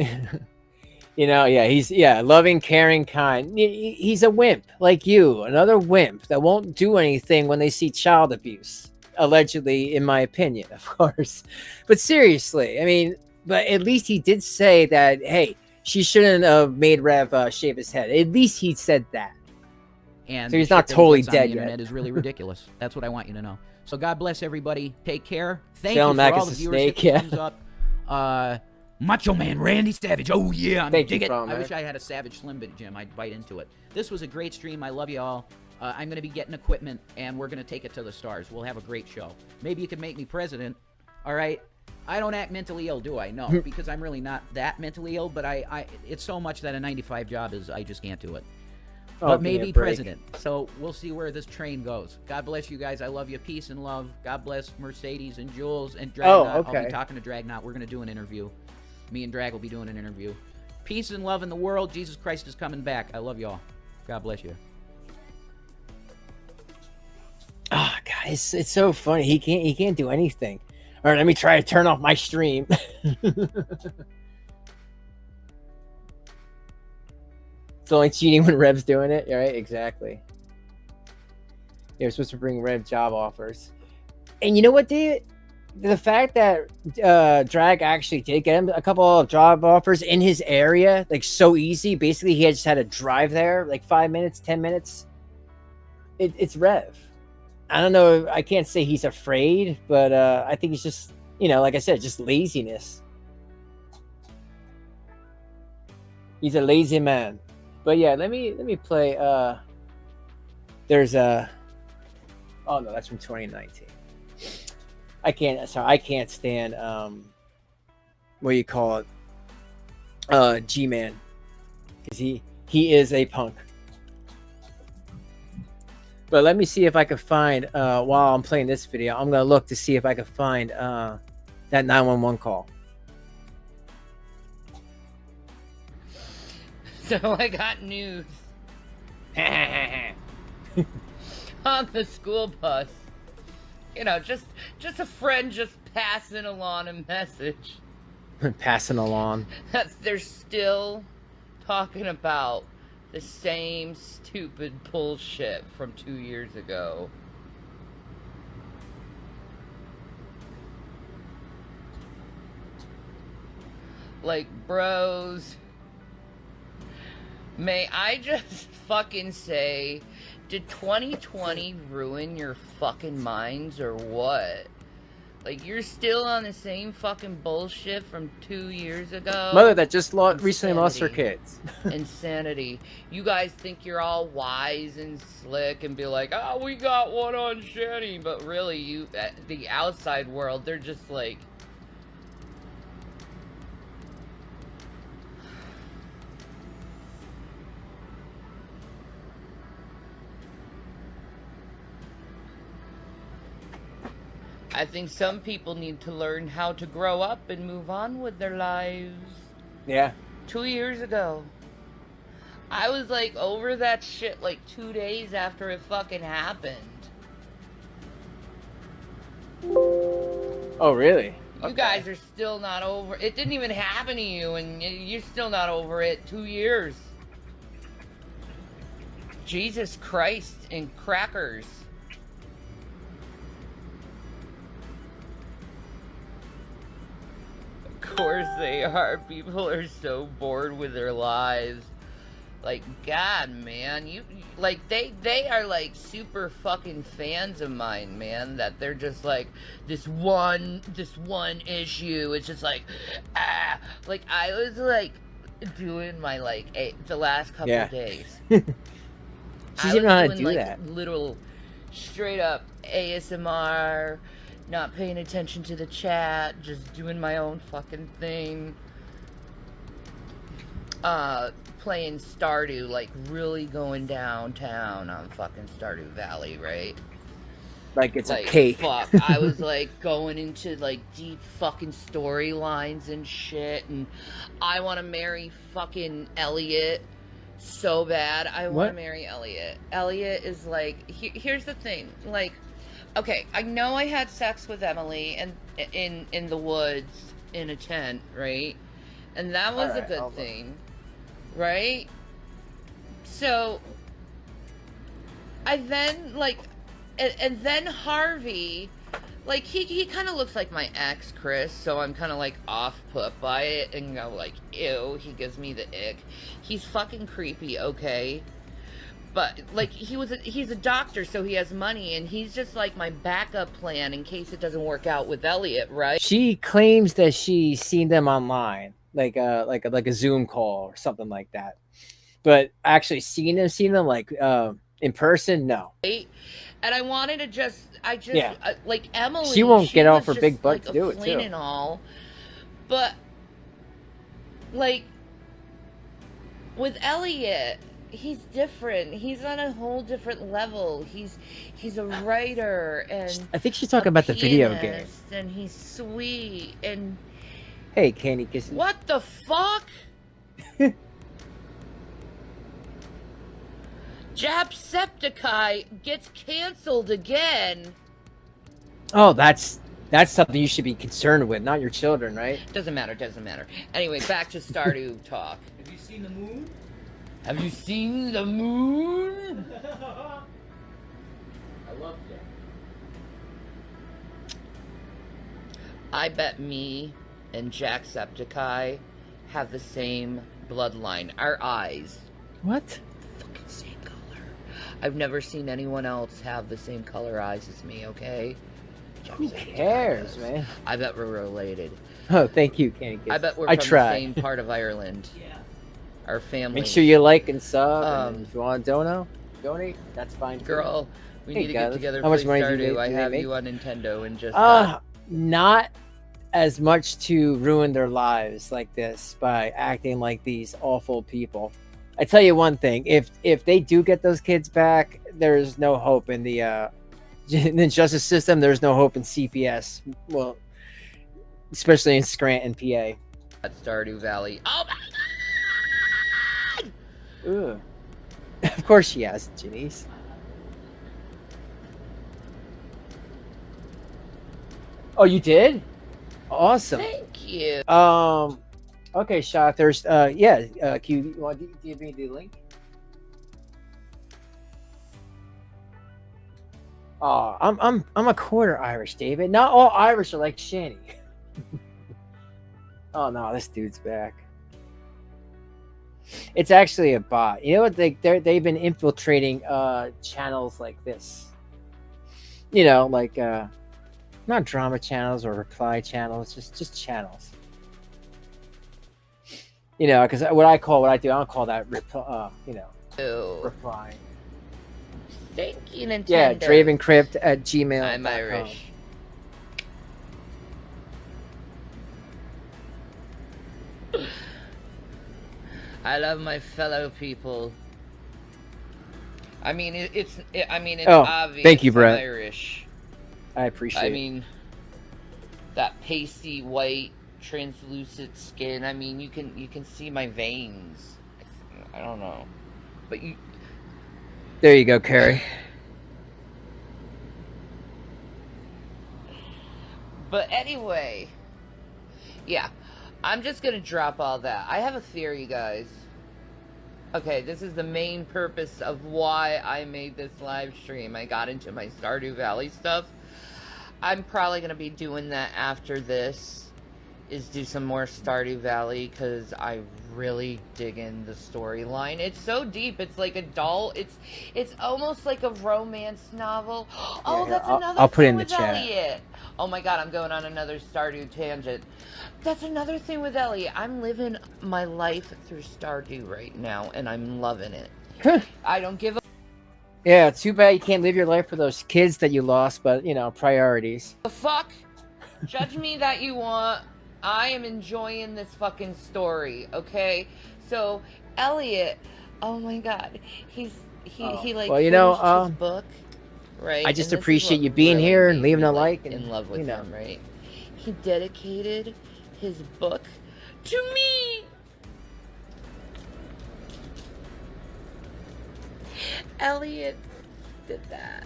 loving, caring, kind. He's a wimp like you, another wimp that won't do anything when they see child abuse, allegedly, in my opinion, of course. But seriously, I mean, but at least he did say that, hey, she shouldn't have made Rev shave his head. At least he said that. And so he's not totally dead yet. The internet is really ridiculous. That's what I want you to know. So God bless everybody. Take care. Thank you for all the viewers. Thumbs up. Macho Man Randy Savage. Oh yeah, I'm dig it. I wish I had a Savage Slim Jim. I'd bite into it. This was a great stream. I love you all. I'm going to be getting equipment, and we're going to take it to the stars. We'll have a great show. Maybe you could make me president. All right. I don't act mentally ill, do I? No, because I'm really not that mentally ill. But it's so much that a 9-to-5 job is. I just can't do it. But maybe president. So we'll see where this train goes. God bless you guys. I love you. Peace and love. God bless Mercedes and Jules and Dragnot. I'll be talking to Dragnot. We're going to do an interview. Me and Drag will be doing an interview. Peace and love in the world. Jesus Christ is coming back. I love you all. God bless you. Guys, it's so funny. He can't do anything. All right, let me try to turn off my stream. It's only cheating when Rev's doing it, right? Exactly. You're supposed to bring Rev job offers. And you know what, David? The fact that Drag actually did get him a couple of job offers in his area, like so easy. Basically, he just had to drive there like 5 minutes, 10 minutes. It's Rev. I don't know. I can't say he's afraid, but I think he's just, like I said, just laziness. He's a lazy man. But yeah, let me play. There's a. Oh no, that's from 2019. I can't. Sorry, I can't stand. What do you call it? Gman, because he is a punk. But let me see if I can find, while I'm playing this video, I'm going to look to see if I can find that 911 call. So I got news. On the school bus. You know, just a friend just passing along a message. Passing along. They're still talking about the same stupid bullshit from 2 years ago. Like, bros, may I just fucking say, did 2020 ruin your fucking minds or what? Like, you're still on the same fucking bullshit from 2 years ago? Mother that just recently lost her kids. Insanity. You guys think you're all wise and slick and be like, oh, we got one on Shanny. But really, the outside world, they're just like... I think some people need to learn how to grow up and move on with their lives. Yeah. 2 years ago. I was like over that shit like 2 days after it fucking happened. Oh, really? You guys are still not over. It didn't even happen to you and you're still not over it. 2 years. Jesus Christ and crackers. Of course they are. People are so bored with their lives. Like, God, man, you like they are like super fucking fans of mine, man. That they're just like this one issue. It's just like, like I was like doing my like the last couple of days. She didn't know how to do like, that. Little straight up ASMR. Not paying attention to the chat, just doing my own fucking thing. Playing Stardew, like really going downtown on fucking Stardew Valley, right? Like it's like, a cake. Fuck, I was like going into like deep fucking storylines and shit, and I want to marry fucking Elliot so bad. I want to marry Elliot. Elliot is like, here's the thing, like, okay, I know I had sex with Emily and in the woods in a tent, right? And that was a good thing, right? So I then like, and then Harvey, like he kind of looks like my ex, Chris. So I'm kind of like off put by it and go like, ew, he gives me the ick. He's fucking creepy, okay? But, like, he's a doctor, so he has money, and he's just, like, my backup plan in case it doesn't work out with Elliot, right? She claims that she's seen them online, like a Zoom call or something like that. But actually seeing them, like, in person, no. Right? And I wanted to like, Emily... She won't get off her big butt to do it, too. And all, but, like, with Elliot... He's different. He's on a whole different level. He's a writer and I think she's talking about the video game. And he's sweet and hey, Candy Kisses. What the fuck? Jacksepticeye gets canceled again. Oh, that's something you should be concerned with, not your children, right? Doesn't matter. Anyway, back to Stardew talk. Have you seen the moon? Have you seen the moon? I love that. I bet me and Jacksepticeye have the same bloodline. Our eyes. What? The fucking same color. I've never seen anyone else have the same color eyes as me, okay? Who cares, man? I bet we're related. Oh, thank you, Candy Kisses. I bet we're from the same part of Ireland. Yeah. our family. Make sure you like and sub. And if you want to donate, that's fine. Girl, we need to get together. How much money do I have you on Nintendo and just not as much to ruin their lives like this by acting like these awful people. I tell you one thing: if they do get those kids back, there's no hope in the justice system. There's no hope in CPS. Well, especially in Scranton, PA. At Stardew Valley. Oh my god! Ugh. Of course she has, Janice. Oh, you did? Awesome. Thank you. Okay, Shotthirst. Yeah. Can you want to give me the link? Oh, I'm a quarter Irish, David. Not all Irish are like Shanny. Oh no, this dude's back. It's actually a bot. You know what? They've been infiltrating channels like this. You know, like not drama channels or reply channels, just channels. You know, because what I don't call that reply. Reply. Thank you, Nintendo. Yeah, Dravenscrypt at Gmail. I'm Irish. I love my fellow people. I mean, it's obvious. Thank you, Brett. I'm Irish. I appreciate it. I mean, that pasty white, translucent skin. I mean, you can see my veins. I don't know, but you. There you go, Carrie. But anyway, yeah, I'm just gonna drop all that. I have a theory, guys. Okay, this is the main purpose of why I made this live stream. I got into my Stardew Valley stuff. I'm probably gonna be doing that after this. Is do some more Stardew Valley because I really dig in the storyline. It's so deep. It's like adult. It's almost like a romance novel. Oh, yeah, that's another. I'll put thing in the with chat. Elliot. Oh my god, I'm going on another Stardew tangent. That's another thing with Elliot. I'm living my life through Stardew right now, and I'm loving it. I don't give a. Yeah, too bad you can't live your life for those kids that you lost, but you know, priorities. The fuck? Judge me that you want. I am enjoying this fucking story, okay? So, Elliot, oh my god, he like well, you know, finished his book, right? I just appreciate you being here and leaving a like and in love with you know. him, right? He dedicated his book to me. Elliot did that.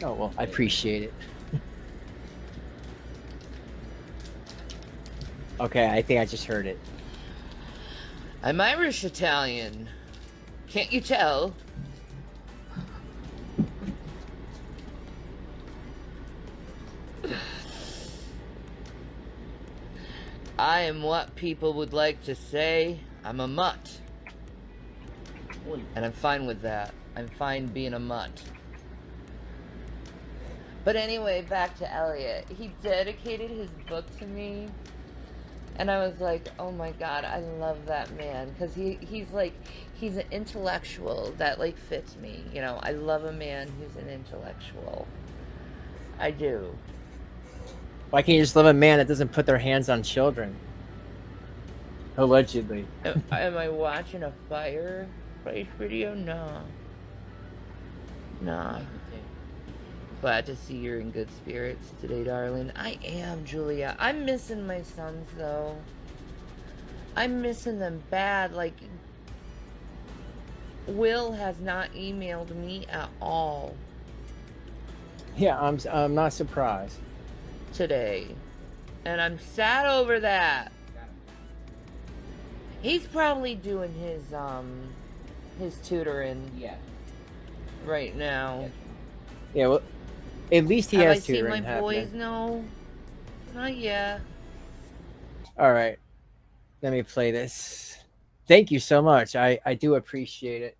Oh well, I appreciate it. Okay, I think I just heard it. I'm Irish Italian. Can't you tell? I am what people would like to say. I'm a mutt. And I'm fine with that. I'm fine being a mutt. But anyway, back to Elliot. He dedicated his book to me. And I was like, oh my god, I love that man. Because he's an intellectual that, like, fits me. You know, I love a man who's an intellectual. I do. Why can't you just love a man that doesn't put their hands on children? Allegedly. Am I watching a fireplace video? No. Nah. Glad to see you're in good spirits today, darling. I am, Julia. I'm missing my sons, though. I'm missing them bad. Like, Will has not emailed me at all. Yeah, I'm not surprised. Today. And I'm sad over that. He's probably doing his tutoring. Yeah. Right now. Yeah, well, at least he has tutoring. Have I seen my boys? No. Not yet. All right. Let me play this. Thank you so much. I do appreciate it.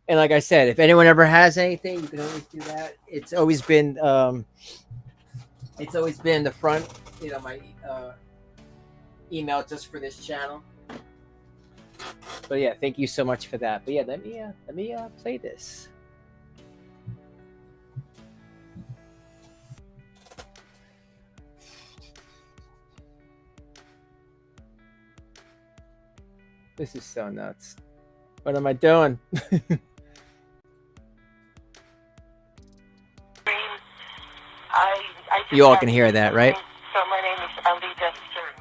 And like I said, if anyone ever has anything, you can always do that. It's always been the front, you know, my email just for this channel. But yeah, thank you so much for that. But yeah, let me play this. This is so nuts. What am I doing? You all can hear that, right? So my name is Alida Stern.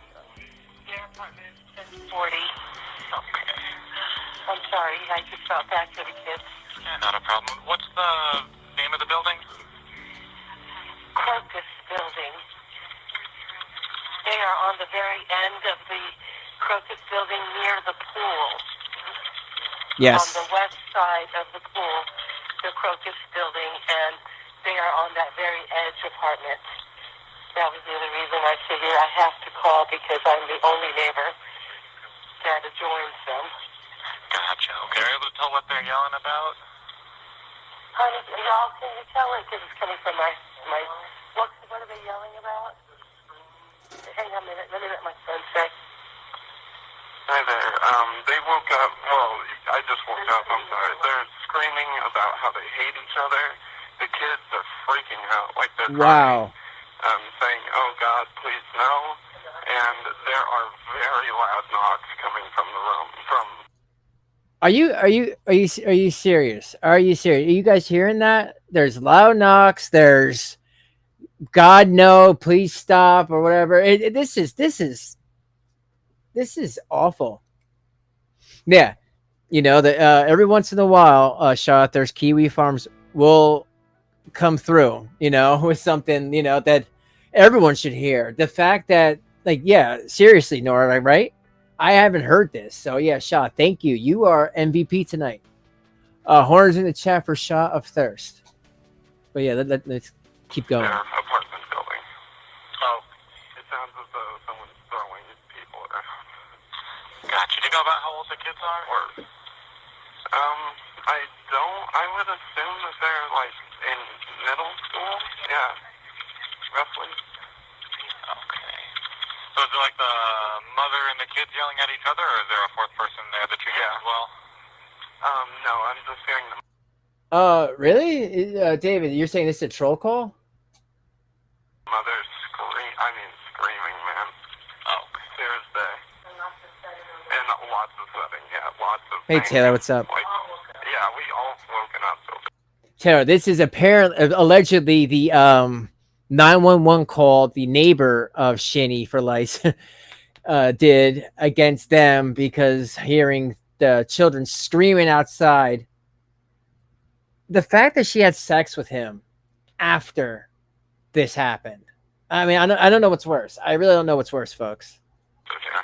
Your apartment is 1040. Okay. I'm sorry, I just got back to the kids. Yeah, not a problem. What's the name of the building? Crocus Building. They are on the very end of the Crocus Building near the pool. Yes. On the west side of the pool, the Crocus Building, and they are on that very edge apartment. That was the other reason I figured I have to call, because I'm the only neighbor that adjoins them. Gotcha. Okay. Are you able to tell what they're yelling about? Honey, y'all, can you tell it? Because it's coming from my what are they yelling about? Hang on a minute. Let me let my son say. Hi there. They woke up. Well, I just woke up. I'm sorry. They're screaming about how they hate each other. The kids are freaking out. Like they're wow. Saying, "Oh God, please no!" And there are very loud knocks coming from the room. Are you serious? Are you serious? Are you guys hearing that? There's loud knocks. There's God no, please stop or whatever. This is awful. Yeah, you know that every once in a while, Shot, there's Kiwi farms will come through, you know, with something, you know, that everyone should hear. The fact that, like, yeah, seriously, Nora, right? I haven't heard this. So yeah, Shot, thank you. You are MVP tonight. Horns in the chat for Shot of Thirst. But yeah, let's keep going. Their apartment building. Oh, it sounds as though someone's throwing people at their house. Gotcha. Do you know about how old the kids are? Or, I don't. I would assume that they're like in middle school. Yeah, roughly. Okay. So is it like the mother and the kids yelling at each other, or is there a fourth person there that you hear as well? No, I'm just hearing them. Really? David, you're saying this is a troll call? Mother screaming, man. Oh, Thursday. And lots of sweating, yeah, lots of Hey, Taylor, what's up? Like, yeah, we all woken up so Taylor, this is allegedly the 911 call the neighbor of Shanny for Lice did against them because hearing the children screaming outside. The fact that she had sex with him after this happened. I mean, I don't know what's worse. I really don't know what's worse, folks. yeah.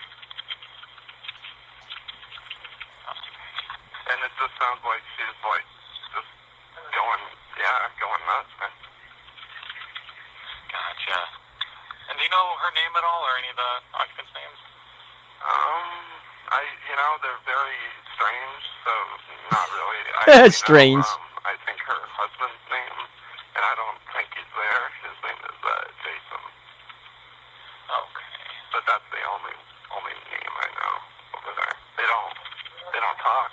And it just sounds like she's like just going nuts, man. Gotcha. And do you know her name at all, or any of the occupants' names? They're very strange, so not really. Strange. I think her husband's name, and I don't think he's there. His name is Jason. Okay. But that's the only name I know over there. They don't talk.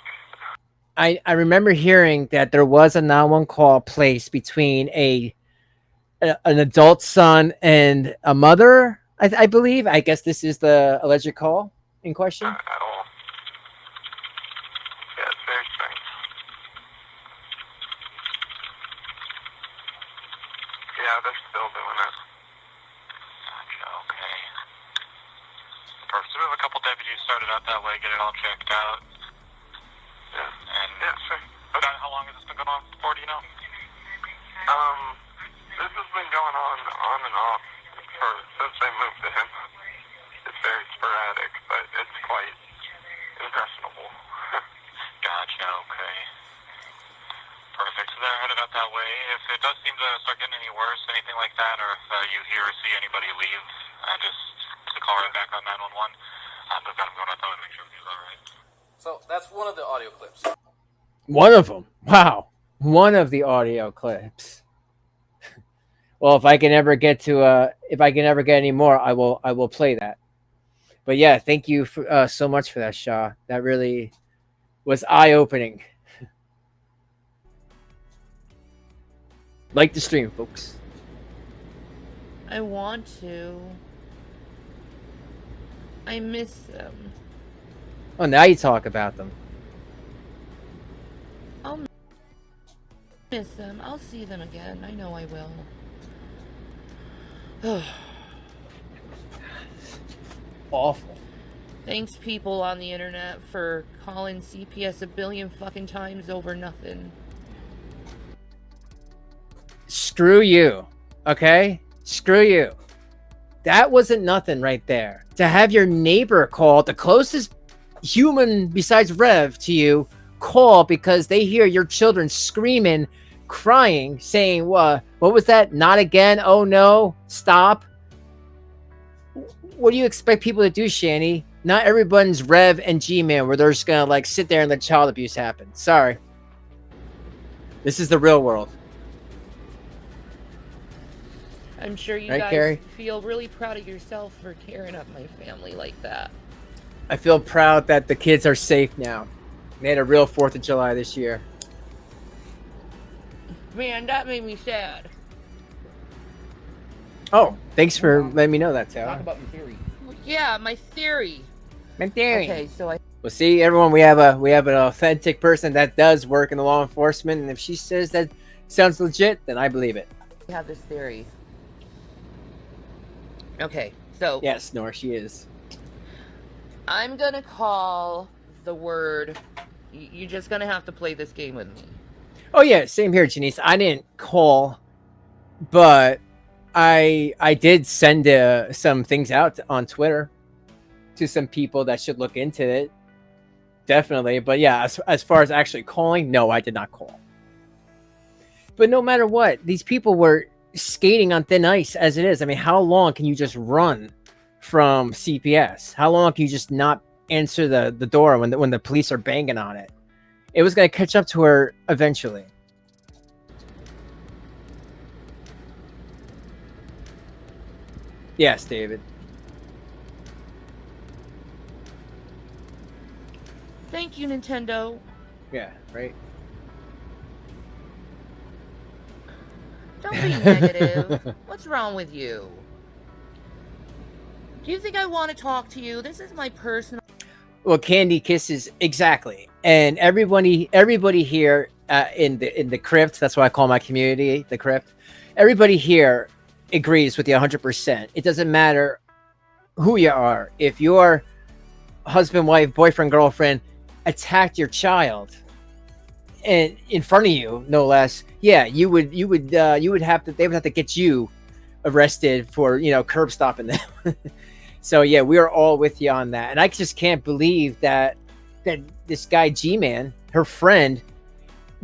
I remember hearing that there was a 911 call placed between an adult son and a mother, I believe. I guess this is the alleged call in question. At all. Yeah, it's very strange. Yeah, they're still doing it. Gotcha, okay. Perfect. So we have a couple deputies started out that way, get it all checked out. Yeah. And yeah, sure. Okay. How long has this been going on for, do you know? This has been going on and off since they moved to him. It's very sporadic, but it's quite impressionable. Gotcha, okay. Perfect. So they're headed out that way. If it does seem to start getting any worse, anything like that, or if you hear or see anybody leave, just to call right back on 911. But then I'm going out there and make sure he's all right. So that's one of the audio clips. One of them. Wow. One of the audio clips. Well, if I can ever get any more, I will play that. But yeah, thank you for, so much for that, Shaw. That really was eye-opening. Like the stream, folks. I want to. I miss them. Oh, now you talk about them. I'll miss them. I'll see them again. I know I will. Awful. Thanks, people on the internet, for calling CPS a billion fucking times over nothing. Screw you. Okay? Screw you. That wasn't nothing right there. To have your neighbor call, the closest human besides Rev to you, call because they hear your children screaming, crying, saying, what was that? Not again? Oh no, stop. What do you expect people to do, Shanny? Not everyone's Rev and Gman where they're just gonna like sit there and let child abuse happen. Sorry. This is the real world. I'm sure you right, guys Carrie? feel really proud of yourself for caring of my family like that. I feel proud that the kids are safe now. They had a real 4th of July this year. Man, that made me sad. Oh, thanks for letting me know that, Taylor. Talk about your theory. Yeah, my theory. My theory. Okay, so I Well, see, everyone, we have an authentic person that does work in the law enforcement, and if she says that sounds legit, then I believe it. have this theory. Okay, so Yes, Nor, she is. I'm gonna call the word. You're just gonna have to play this game with me. Oh yeah, same here, Janice. I didn't call, but I did send some things out on Twitter to some people that should look into it. Definitely, but yeah, as far as actually calling, no, I did not call. But no matter what, these people were skating on thin ice as it is. I mean, how long can you just run from CPS? How long can you just not answer the door when the police are banging on it? It was going to catch up to her eventually. Yes, David. Thank you, Nintendo. Yeah, right. Don't be negative. What's wrong with you? Do you think I want to talk to you? This is my personal... Well, candy kisses, exactly. And everybody here in the crypt, that's why I call my community the crypt. Everybody here agrees with you 100%. It doesn't matter who you are. If your husband, wife, boyfriend, girlfriend attacked your child, and in front of you, no less, yeah, they would have to get you arrested for curb stopping them. So yeah, we are all with you on that, and I just can't believe that this guy Gman, her friend,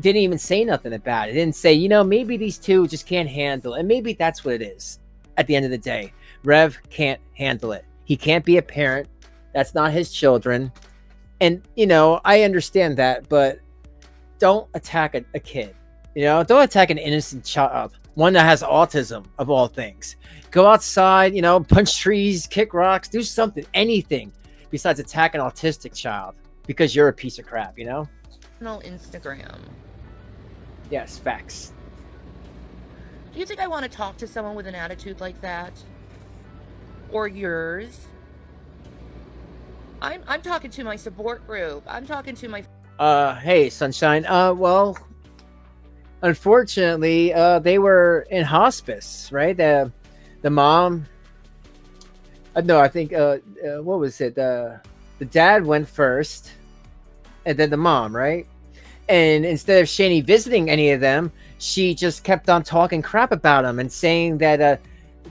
didn't even say nothing about it. Didn't say, maybe these two just can't handle it, and maybe that's what it is. At the end of the day, Rev can't handle it. He can't be a parent. That's not his children, and I understand that, but don't attack a kid. Don't attack an innocent child, one that has autism of all things. Go outside, punch trees, kick rocks, do something, anything besides attack an autistic child because you're a piece of crap, No, Instagram. Yes, facts. Do you think I want to talk to someone with an attitude like that? Or yours? I'm talking to my support group. I'm talking to my... Hey, Sunshine. Well, unfortunately, they were in hospice, right? The mom... no, I think, what was it? The dad went first, and then the mom, right? And instead of Shanny visiting any of them, she just kept on talking crap about them and saying that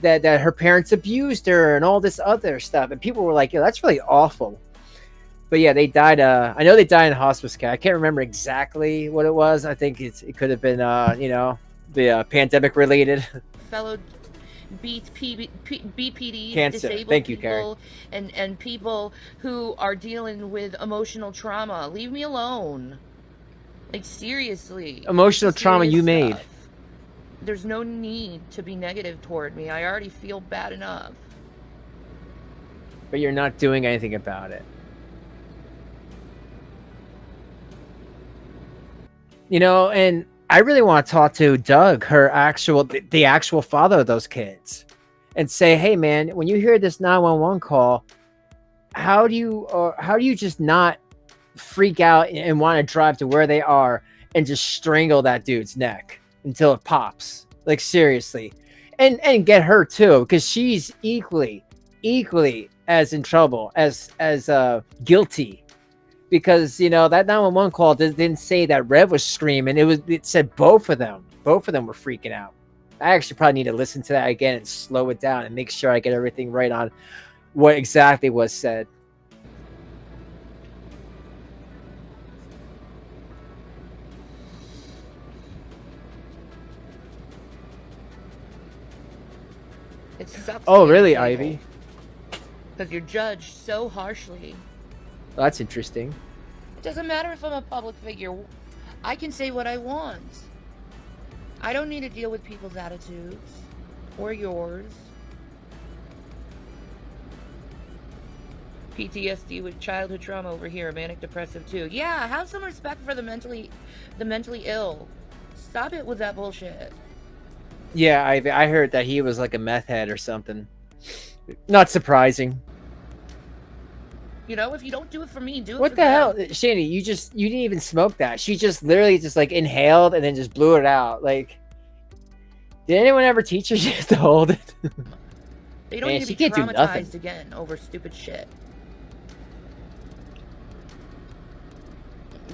that her parents abused her and all this other stuff. And people were like, "Yo, that's really awful." But yeah, they died. I know they died in hospice care. I can't remember exactly what it was. I think it could have been, the pandemic related. Fellow BPD, cancer. disabled Thank you, people, Carrie. and people who are dealing with emotional trauma. Leave me alone. Like, seriously. Emotional trauma you made. Stuff. There's no need to be negative toward me. I already feel bad enough. but you're not doing anything about it. You know, and I really want to talk to Doug, the actual father of those kids, and say, hey man, when you hear this 911 call, how do you just not freak out and want to drive to where they are and just strangle that dude's neck until it pops? Like, seriously. And get her too, because she's equally as in trouble as guilty. Because, you know, that 911 call didn't say that Rev was screaming. It said both of them were freaking out. I actually probably need to listen to that again and slow it down and make sure I get everything right on what exactly was said. It sucks. Oh, really, Ivy? Because you're judged so harshly. Well, that's interesting. It doesn't matter if I'm a public figure. I can say what I want. I don't need to deal with people's attitudes. Or yours. PTSD with childhood trauma over here. Manic depressive too. Yeah, have some respect for the mentally ill. Stop it with that bullshit. Yeah, I heard that he was like a meth head or something. Not surprising. You know, if you don't do it for me, do it what for the them. hell, Shanny? You didn't even smoke that. She just literally just like inhaled and then just blew it out. Like, did anyone ever teach her just to hold it? They don't Man, need to she be can't do nothing. traumatized again over stupid shit.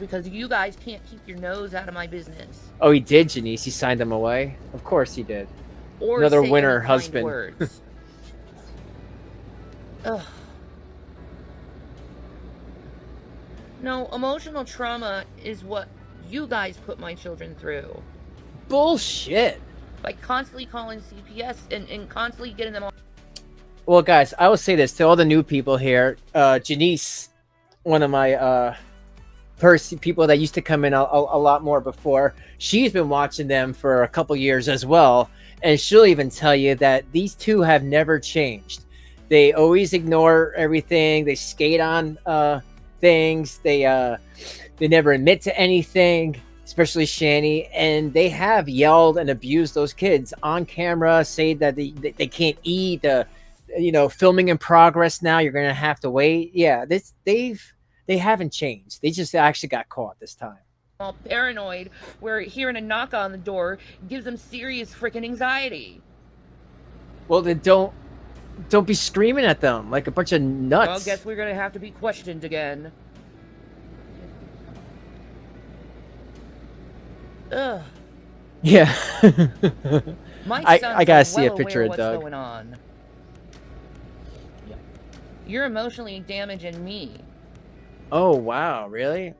Because you guys can't keep your nose out of my business. Oh, he did, Janice. He signed them away. Of course he did. Or another say winner unkind husband. Words. Ugh. No, emotional trauma is what you guys put my children through. Bullshit. By constantly calling CPS and constantly getting them on. Well, guys, I will say this to all the new people here. Janice, one of my people that used to come in a lot more before, she's been watching them for a couple years as well. And she'll even tell you that these two have never changed. They always ignore everything. They skate on things. They never admit to anything, especially Shanny. And they have yelled and abused those kids on camera, say that they can't eat. Filming in progress now. You're gonna have to wait. Yeah, they haven't changed. They just actually got caught this time. All paranoid, where hearing a knock on the door gives them serious freaking anxiety. Well, then don't be screaming at them like a bunch of nuts. Well, guess we're gonna have to be questioned again. Ugh. Yeah. My sons I gotta are see well a picture aware of what's Doug. going on. You're emotionally damaging me. Oh, wow, really?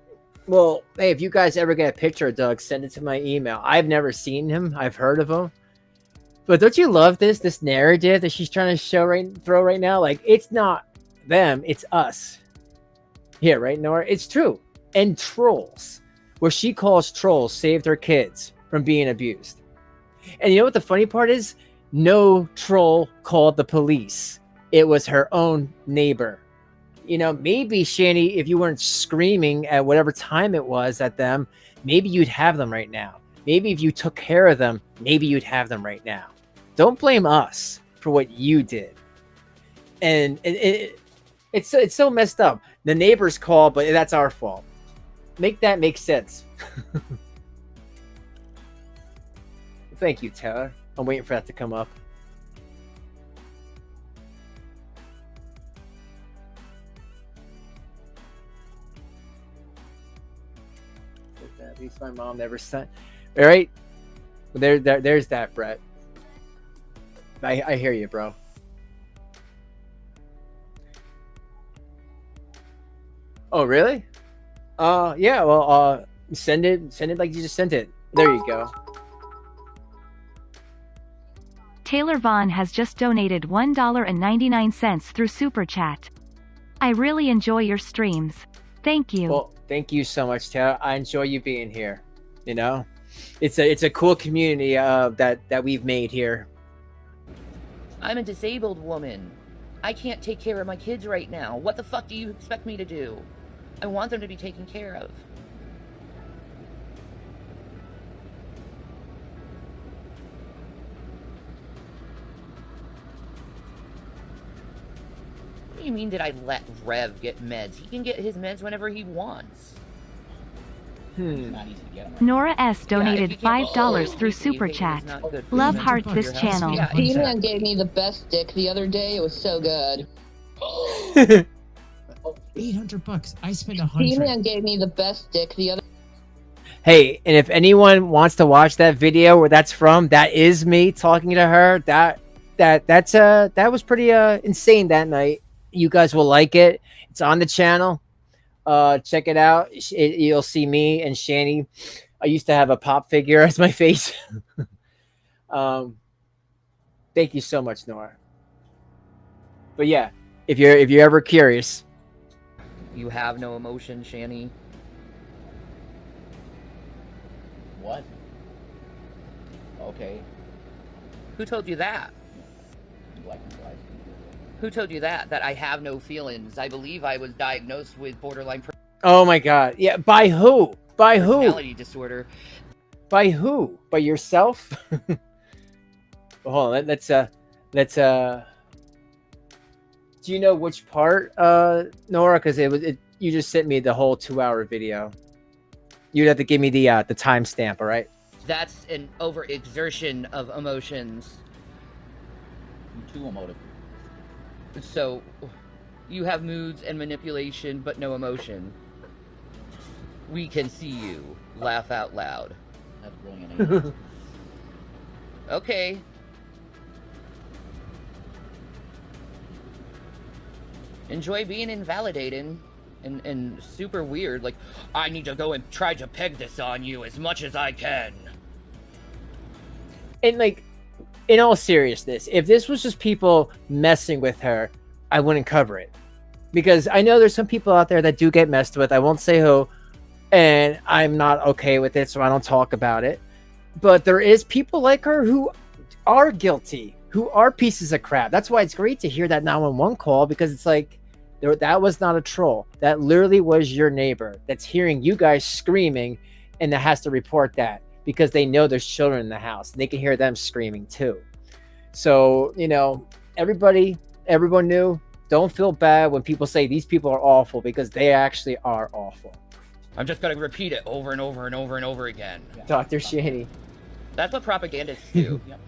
Well, hey, if you guys ever get a picture of Doug, send it to my email. I've never seen him. I've heard of him. But don't you love this narrative that she's trying to throw right now? Like, it's not them, it's us. Yeah, right, Nora? It's true. And trolls. Where she calls trolls saved her kids from being abused. And you know what the funny part is? No troll called the police. It was her own neighbor. You know, maybe, Shanny, if you weren't screaming at whatever time it was at them, maybe you'd have them right now. Maybe if you took care of them, maybe you'd have them right now. Don't blame us for what you did. And it's so messed up. The neighbors call, but that's our fault. Make that make sense. Thank you, Taylor. I'm waiting for that to come up. At least my mom never sent. All right, there's that, Brett. I hear you, bro. Oh, really? Yeah. Well, send it like you just sent it. There you go. Taylor Vaughn has just donated $1.99 through Super Chat. I really enjoy your streams. Thank you. Well, thank you so much, Taylor. I enjoy you being here. You know, it's a cool community that we've made here. I'm a disabled woman. I can't take care of my kids right now. What the fuck do you expect me to do? I want them to be taken care of. What do you mean did I let Rev get meds? He can get his meds whenever he wants. It's not easy to get them. Nora S. donated $5 through Super Chat. Love heart this channel. Yeah, He-Man gave me the best dick the other day. It was so good. $800. I spent $100. He-Man gave me the best dick the other. Hey, and if anyone wants to watch that video where that's from, that is me talking to her. That was pretty insane that night. You guys will like it. It's on the channel. Check it out. You'll see me and Shanny. I used to have a pop figure as my face. Thank you so much, Nora. But yeah, if you're ever curious, you have no emotion, Shanny. What? Okay. Who told you that? Who told you that? That I have no feelings. I believe I was diagnosed with borderline oh my god. Yeah, by who? By who? Personality disorder. By who? By yourself? Hold on, let's do you know which part, Nora? Because you just sent me the whole 2-hour video. You'd have to give me the timestamp, all right? That's an overexertion of emotions. I'm too emotive. So, you have moods and manipulation, but no emotion. We can see you. Laugh out loud. That's brilliant. Okay. Enjoy being invalidating and super weird. Like, I need to go and try to peg this on you as much as I can. And like, in all seriousness, if this was just people messing with her, I wouldn't cover it. Because I know there's some people out there that do get messed with. I won't say who. And I'm not okay with it, so I don't talk about it. But there is people like her who are guilty, who are pieces of crap. That's why it's great to hear that 911 call, because it's like, that was not a troll. That literally was your neighbor that's hearing you guys screaming and that has to report that because they know there's children in the house and they can hear them screaming too. So, you know, everyone knew. Don't feel bad when people say these people are awful, because they actually are awful. I'm just going to repeat it over and over and over and over again. Yeah. Dr. Shanny. That's what propagandists do. Yep.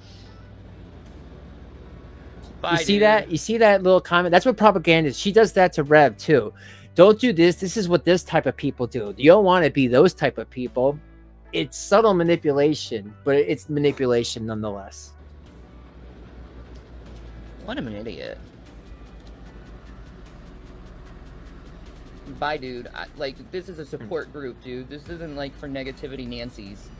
Bye, You see dude. that? You see that little comment? That's what propaganda is. She does that to Rev too. Don't do this. This is what this type of people do. You don't want to be those type of people. It's subtle manipulation, but it's manipulation nonetheless. What an idiot. Bye, dude. This is a support group, dude. This isn't, like, for negativity Nancy's.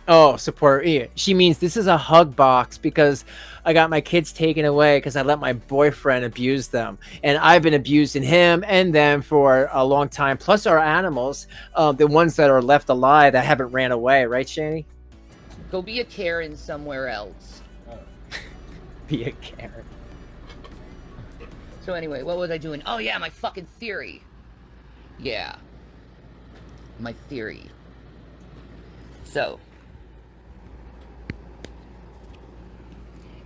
Oh, support. Yeah. She means this is a hug box because I got my kids taken away because I let my boyfriend abuse them. And I've been abusing him and them for a long time. Plus our animals, the ones that are left alive that haven't ran away. Right, Shanny? Go be a Karen somewhere else. Be a Karen. So anyway, what was I doing? Oh yeah, my fucking theory. Yeah. My theory. So.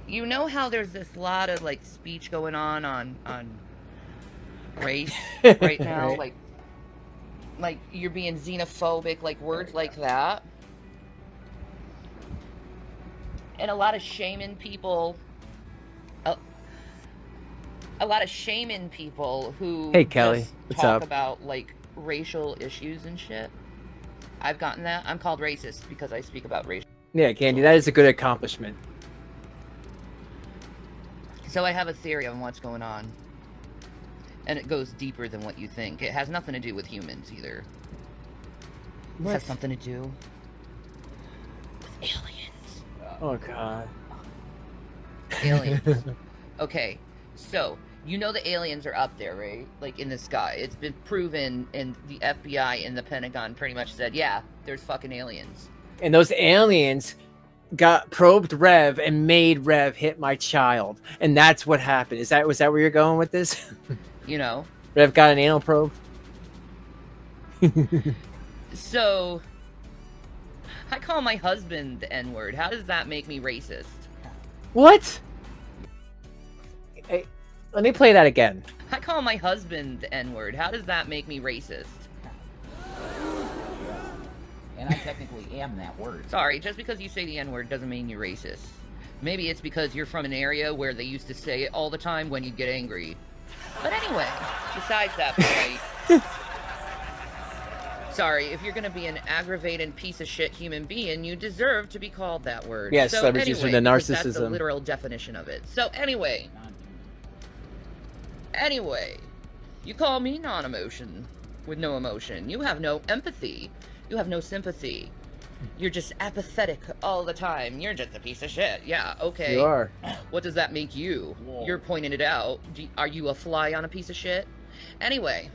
You know how there's this lot of, like, speech going on race right now? Right. Like you're being xenophobic, like words like that. And a lot of shaming people. A lot of shaming people who Hey, Kelly. just What's talk up? about, like, racial issues and shit. I've gotten that. I'm called racist because I speak about racial. Yeah, Candy, that is a good accomplishment. So I have a theory on what's going on. And it goes deeper than what you think. It has nothing to do with humans either. It has something to do with aliens. Oh, God. Aliens. Okay, so you know the aliens are up there, right? Like in the sky. It's been proven, and the FBI and the Pentagon pretty much said, yeah, there's fucking aliens. And those aliens got probed Rev and made Rev hit my child, and that's what happened. Was that where you're going with this? You know, Rev got an anal probe. So I call my husband the N-word. How does that make me racist? What? Hey, let me play that again. I call my husband the N-word. How does that make me racist? And I technically am that word. Sorry, just because you say the N-word doesn't mean you're racist. Maybe it's because you're from an area where they used to say it all the time when you get angry. But anyway, besides that point, sorry, if you're gonna be an aggravating piece of shit human being, you deserve to be called that word. Yes, so leverage anyway, from the narcissism. That's the literal definition of it. So anyway, you call me non-emotion with no emotion. You have no empathy. You have no sympathy. You're just apathetic all the time. You're just a piece of shit. Yeah, okay. You are. What does that make you? Whoa. You're pointing it out. Are you a fly on a piece of shit? Anyway.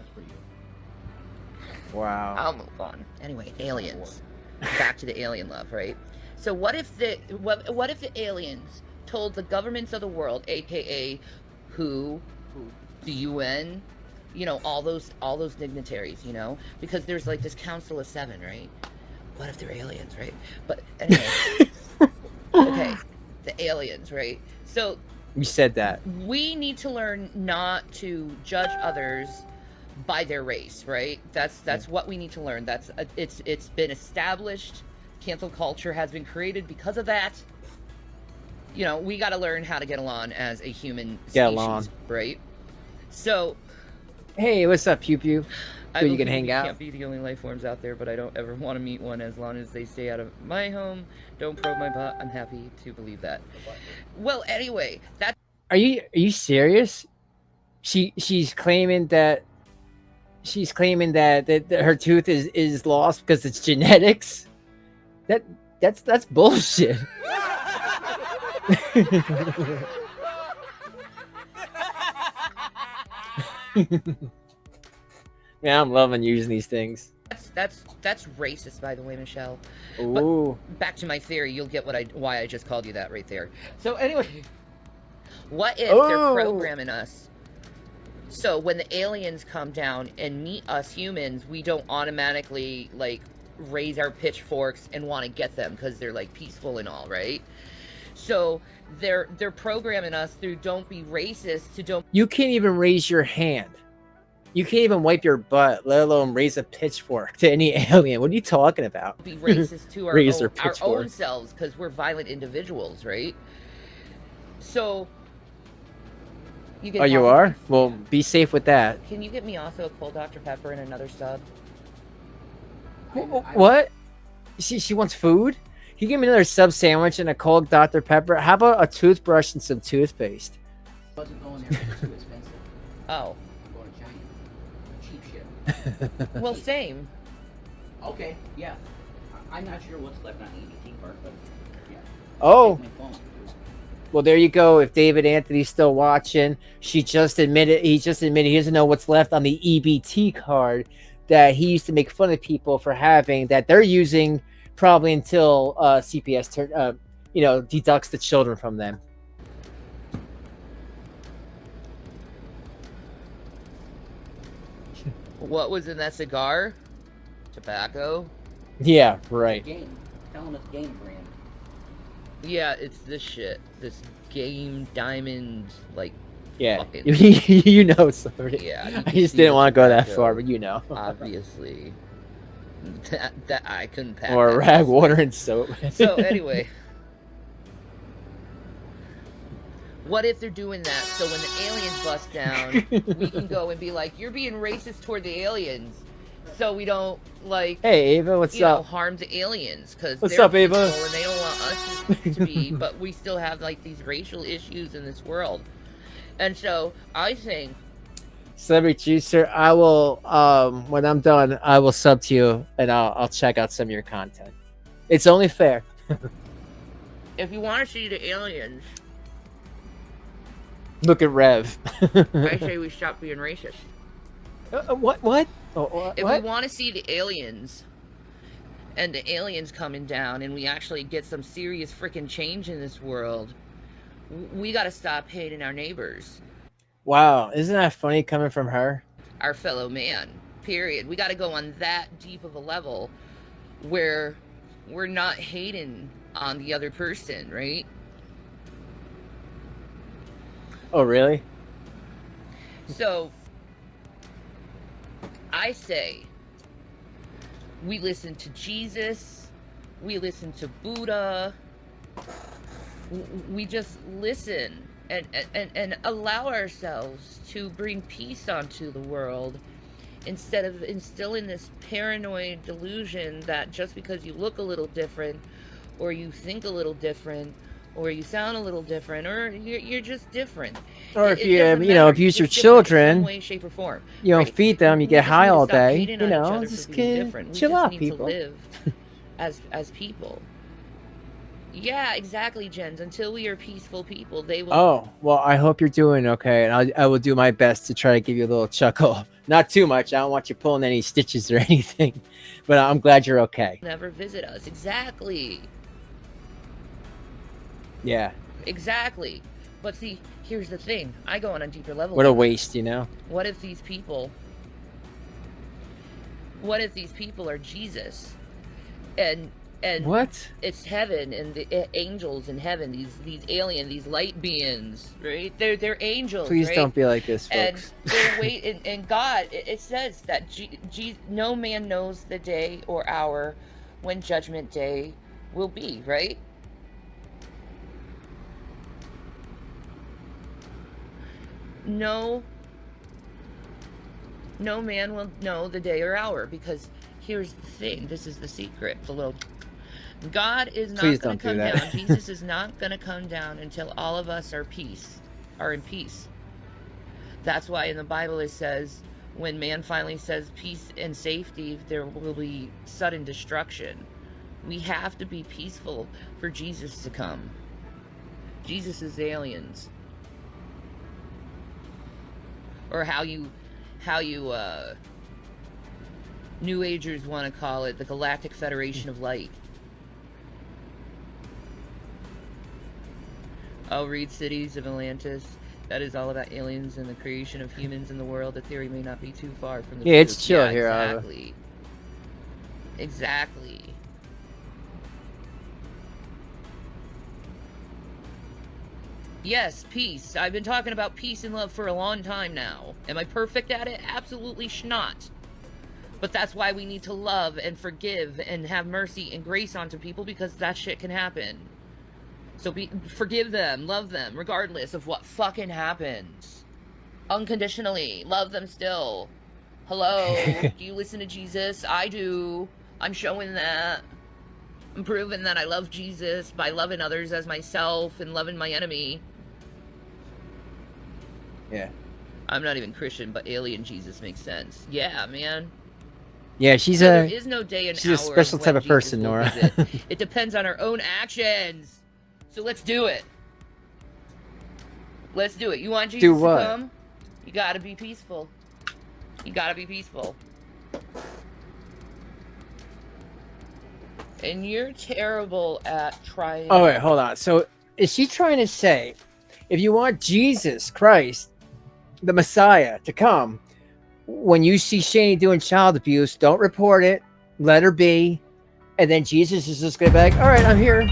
Wow. I'll move on. Anyway, aliens. Back to the alien love, right? So what if the aliens told the governments of the world, aka who, the UN, you know, all those dignitaries, you know, because there's like this Council of Seven, right? What if they're aliens, right? But anyway, okay, the aliens, right? So you said that we need to learn not to judge others by their race, right? That's what we need to learn. It's been established. Cancel culture has been created because of that. You know, we got to learn how to get along as a human species, right? So, hey, what's up, Pew Pew? So you can hang out. Can't be the only life forms out there, but I don't ever want to meet one as long as they stay out of my home. Don't probe my butt. I'm happy to believe that. Well, anyway, that. Are you serious? She's claiming that her tooth is lost because it's genetics. That's bullshit. Yeah, I'm loving using these things. That's racist, by the way, Michelle. Ooh. But back to my theory, you'll get why I just called you that right there. So anyway, what if they're programming us? So when the aliens come down and meet us humans, we don't automatically like raise our pitchforks and want to get them because they're like peaceful and all, right? So they're programming us through don't be racist to don't. You can't even raise your hand. You can't even wipe your butt, let alone raise a pitchfork to any alien. What are you talking about? Be racist to our own selves because we're violent individuals, right? So you get. Oh, you are? Well, be safe with that. Can you get me also a cold Dr. Pepper and another sub? What? She wants food? Can you give me another sub sandwich and a cold Dr. Pepper? How about a toothbrush and some toothpaste? Wasn't going there because it's too expensive. Oh. I'm going to China. Cheap shit. Well, same. Okay, yeah. I'm not sure what's left on the EBT part, but yeah. Oh. Well, there you go. If David Anthony's still watching, he just admitted he doesn't know what's left on the EBT card that he used to make fun of people for having, that they're using probably until CPS deducts the children from them. What was in that cigar? Tobacco? Yeah, right. Game. Tell them it's game brand. Yeah, it's this shit. This game diamond, like, yeah. Fucking... you know somebody. Yeah. I just didn't want to go that far, but you know. Obviously. That I couldn't pack. Or rag, water, and soap. So, anyway. What if they're doing that so when the aliens bust down, we can go and be like, you're being racist toward the aliens, so we don't, like, hey, Ava, what's up? Harm the aliens, because what's they're up, Ava? And they don't want us to be, but we still have, like, these racial issues in this world. And so, I think... Celebrity Juicer, I will, when I'm done, I will sub to you, and I'll check out some of your content. It's only fair. If you want to see the aliens... Look at Rev. I say we stop being racist. What? Oh, if what? we want to see the aliens, and the aliens coming down, and we actually get some serious freaking change in this world, we got to stop hating our neighbors. Wow, isn't that funny coming from her? Our fellow man, period. We got to go on that deep of a level where we're not hating on the other person, right? Oh, really? So, I say, we listen to Jesus, we listen to Buddha, we just listen and allow ourselves to bring peace onto the world instead of instilling this paranoid delusion that just because you look a little different, or you think a little different, or you sound a little different, or you're just different. Or if you, abuse your children, some way, shape, or form. You don't feed them, you get high all day. Just chill out, people. We just need to live as people. Yeah, exactly, Jens. Until we are peaceful people, they will. Oh, well, I hope you're doing okay, and I will do my best to try to give you a little chuckle. Not too much. I don't want you pulling any stitches or anything, but I'm glad you're okay. Never visit us. Exactly. Yeah. Exactly. But see, here's the thing. I go on a deeper level. What a waste, What if these people are Jesus? And what? It's heaven and the angels in heaven, these alien, these light beings, right? They're angels. Please right? Don't be like this, folks. And God, it says that no man knows the day or hour when judgment day will be, right? No man will know the day or hour, because here's the thing. This is the secret. God is not going to come down. Jesus is not going to come down until all of us are in peace. That's why in the Bible it says, when man finally says peace and safety, there will be sudden destruction. We have to be peaceful for Jesus to come. Jesus is aliens. Or how you New Agers want to call it, the Galactic Federation of Light. I'll read Cities of Atlantis. That is all about aliens and the creation of humans in the world. The theory may not be too far from the truth. It's chill here. Exactly. Yes, peace. I've been talking about peace and love for a long time now. Am I perfect at it? Absolutely not. But that's why we need to love and forgive and have mercy and grace onto people, because that shit can happen. So forgive them, love them, regardless of what fucking happens. Unconditionally. Love them still. Hello? Do you listen to Jesus? I do. I'm showing that. I'm proving that I love Jesus by loving others as myself and loving my enemy. Yeah. I'm not even Christian, but alien Jesus makes sense. Yeah, man. Yeah, there is no day and she's hour a special type of person, Nora. It depends on our own actions. So let's do it. Let's do it. You want Jesus to come? You gotta be peaceful. You gotta be peaceful. And you're terrible at trying... Oh, wait, hold on. So, is she trying to say, if you want Jesus Christ, the Messiah, to come, when you see Shanny doing child abuse, don't report it, let her be, and then Jesus is just going to be like, all right, I'm here.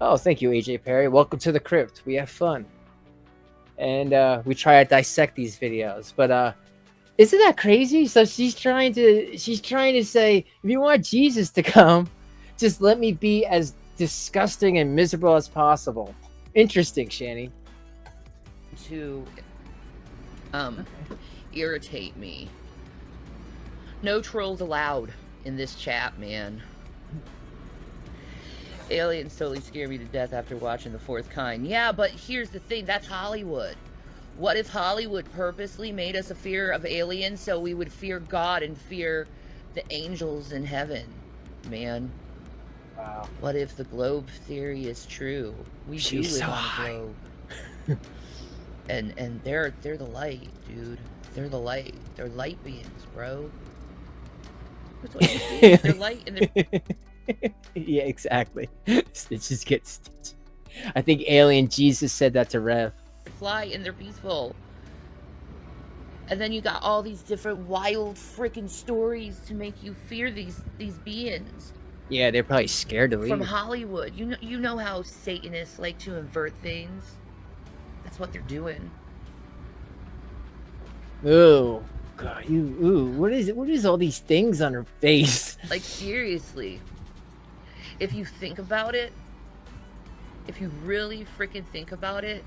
Oh, thank you, AJ Perry. Welcome to the crypt. We have fun. And we try to dissect these videos. But isn't that crazy? So she's trying to say, if you want Jesus to come, just let me be as disgusting and miserable as possible. Interesting, Shanny. To irritate me. No trolls allowed in this chat, man. Aliens totally scare me to death after watching The Fourth Kind. Yeah, but here's the thing. That's Hollywood. What if Hollywood purposely made us a fear of aliens so we would fear God and fear the angels in heaven? Man. Wow. What if the globe theory is true? We do live on a globe. And they're the light, dude. They're the light. They're light beings, bro. That's what you see. They're light and they're... Yeah, exactly. Stitches get stitched. I think Alien Jesus said that to Rev. Fly and they're peaceful. And then you got all these different wild freaking stories to make you fear these beings. Yeah, they're probably scared to leave. From Hollywood. You know how Satanists like to invert things? That's what they're doing. Ooh. God, what is it? What is all these things on her face? Like, seriously. If you think about it, if you really freaking think about it,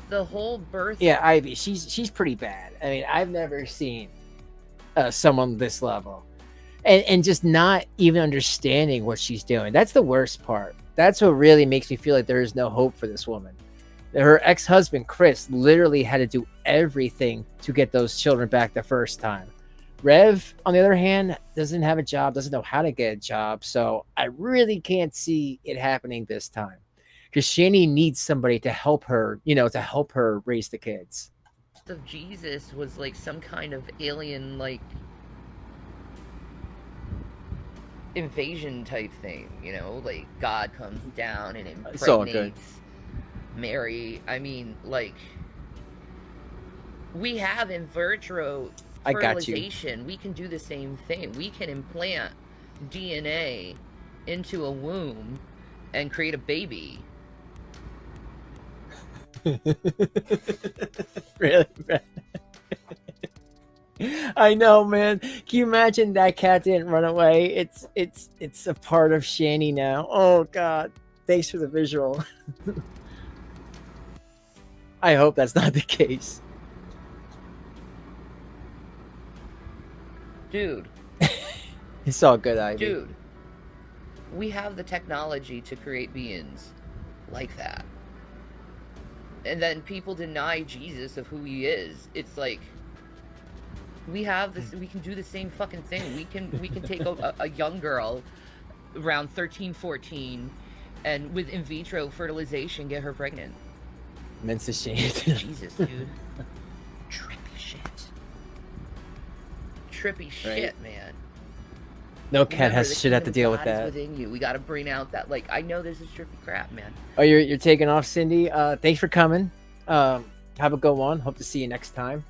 the whole birth... Yeah, Ivy, she's pretty bad. I mean, I've never seen someone this level. And just not even understanding what she's doing. That's the worst part. That's what really makes me feel like there is no hope for this woman. Her ex-husband, Chris, literally had to do everything to get those children back the first time. Rev, on the other hand, doesn't have a job, doesn't know how to get a job. So I really can't see it happening this time. Because Shanny needs somebody to help her, to help her raise the kids. Of Jesus was like some kind of alien, like, invasion type thing, like God comes down and impregnates Mary. I mean, like, we have in vitro fertilization. We can do the same thing. We can implant DNA into a womb and create a baby. Really? I know, man. Can you imagine that cat didn't run away? It's a part of Shanny now. Oh God. Thanks for the visual. I hope that's not the case. Dude. It's all good, Ivy. Dude. We have the technology to create beings like that. And then people deny Jesus of who he is. It's like, we have this, we can do the same fucking thing. We can take a young girl around 13, 14 and with in vitro fertilization get her pregnant. Immense shit. Jesus, dude. Trippy shit. Trippy shit, man. No cat should have to deal with that. Within you. We got to bring out that, like, I know this is trippy crap, man. Oh, you're taking off, Cindy. Thanks for coming. Have a good one. Hope to see you next time.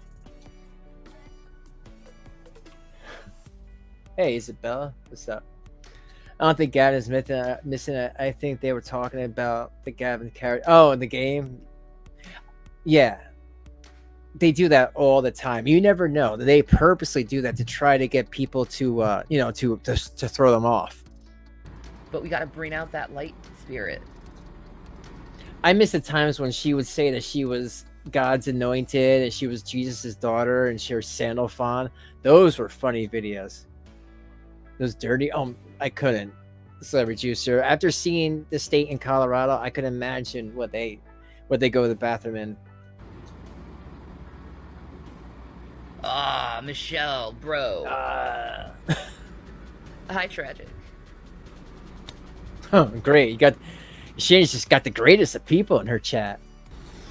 Hey, Isabella. What's up? I don't think Gavin's missing it. I think they were talking about the Gavin character. Oh, in the game? Yeah. They do that all the time. You never know. They purposely do that to try to get people to, to throw them off. But we got to bring out that light spirit. I miss the times when she would say that she was God's anointed and she was Jesus's daughter and she was Sandalphon. Those were funny videos. Those dirty. Oh, I couldn't. Celebrity Juicer. After seeing the state in Colorado, I could imagine what they go to the bathroom in. Ah, Michelle, bro. Hi, Tragic. Oh, great. She's just got the greatest of people in her chat.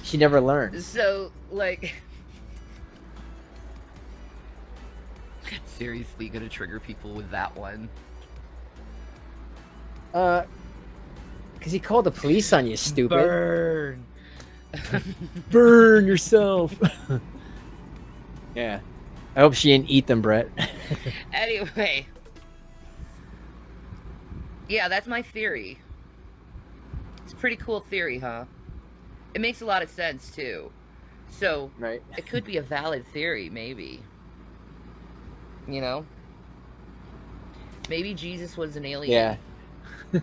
She never learns. So, like, seriously gonna trigger people with that one? Because he called the police on you, stupid. Burn. Burn yourself. Yeah. I hope she didn't eat them, Brett. Anyway. Yeah, that's my theory. It's a pretty cool theory, huh? It makes a lot of sense, too. So, right. It could be a valid theory, maybe. You know? Maybe Jesus was an alien. Yeah.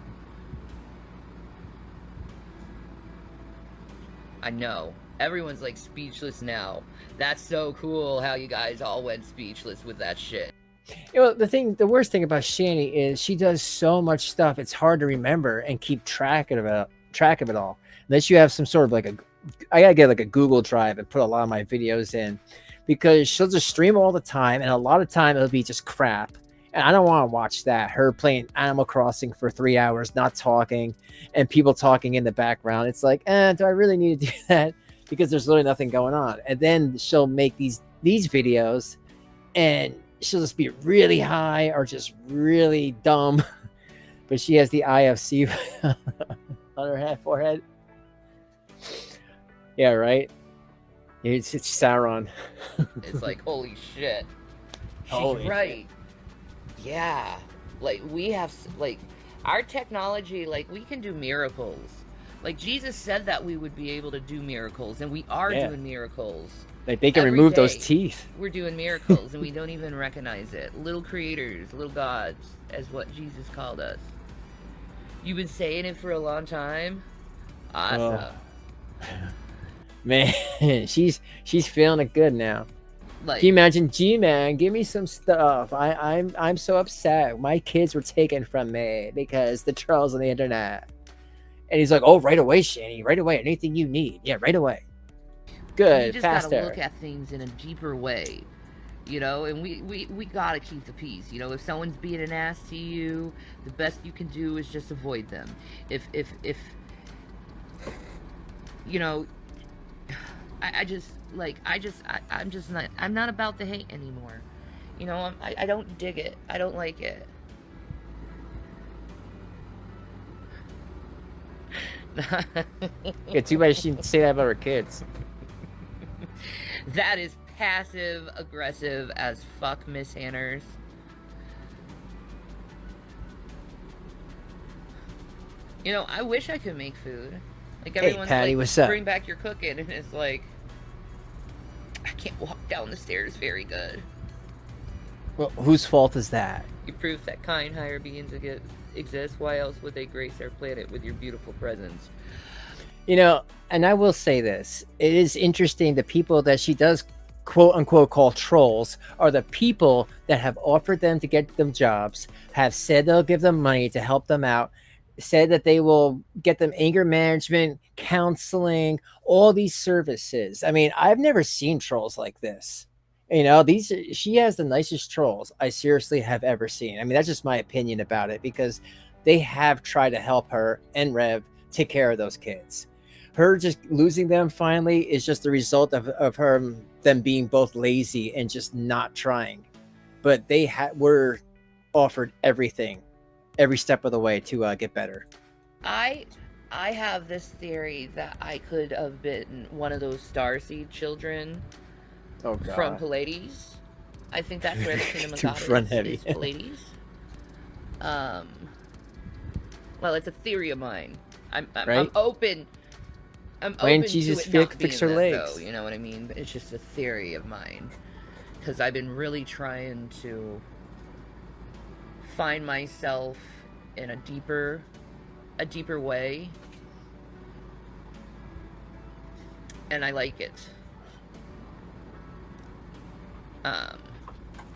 I know. Everyone's like speechless now. That's so cool how you guys all went speechless with that shit. The worst thing about Shanny is she does so much stuff. It's hard to remember and keep track of it all. Unless you have some sort of I gotta get like a Google Drive and put a lot of my videos in, because she'll just stream all the time, and a lot of time it'll be just crap. And I don't want to watch that. Her playing Animal Crossing for 3 hours, not talking, and people talking in the background. It's like, do I really need to do that? Because there's literally nothing going on. And then she'll make these videos, and she'll just be really high or just really dumb. But she has the IFC on her forehead. Yeah, right? It's Sauron. It's like, holy shit. She's Holy right. Shit. Yeah. Like, we have, like, our technology, like, we can do miracles. Like, Jesus said that we would be able to do miracles, and we are doing miracles. Like, they can remove those teeth. We're doing miracles, and we don't even recognize it. Little creators, little gods, as what Jesus called us. You've been saying it for a long time? Awesome. Oh. Man, she's feeling it good now. Like, can you imagine, Gman, give me some stuff. I'm so upset. My kids were taken from me because the trolls on the internet. And he's like, oh, right away, Shanny, right away. Anything you need. Yeah, right away. Good, you just faster. gotta look at things in a deeper way, you know, and we gotta keep the peace. You know, if someone's being an ass to you, the best you can do is just avoid them. If you know, I'm not about the hate anymore. You know, I don't dig it. I don't like it. Yeah, too bad she didn't say that about her kids. That is passive aggressive as fuck, Miss Hanners. You know, I wish I could make food. Like, everyone's Patty, like, what's up? bring back your cooking, and it's like, I can't walk down the stairs very good. Well, whose fault is that? You proof that kind higher beings exist. Why else would they grace our planet with your beautiful presence? You know, and I will say this. It is interesting, the people that she does quote unquote call trolls are the people that have offered them to get them jobs, have said they'll give them money to help them out, said that they will get them anger management, counseling, all these services. I mean, I've never seen trolls like this. You know, she has the nicest trolls I seriously have ever seen. I mean, that's just my opinion about it, because they have tried to help her and Rev take care of those kids. Her just losing them finally is just the result of them being both lazy and just not trying. But they were offered everything, every step of the way to get better. I have this theory that I could have been one of those starseed children. Oh, God. From Pleiades. I think that's where the kingdom of God is Pleiades. Well, it's a theory of mine. I'm open. I'm when open Jesus to it fix her legs. Though, you know what I mean? It's just a theory of mine, because I've been really trying to find myself in a deeper way, and I like it. I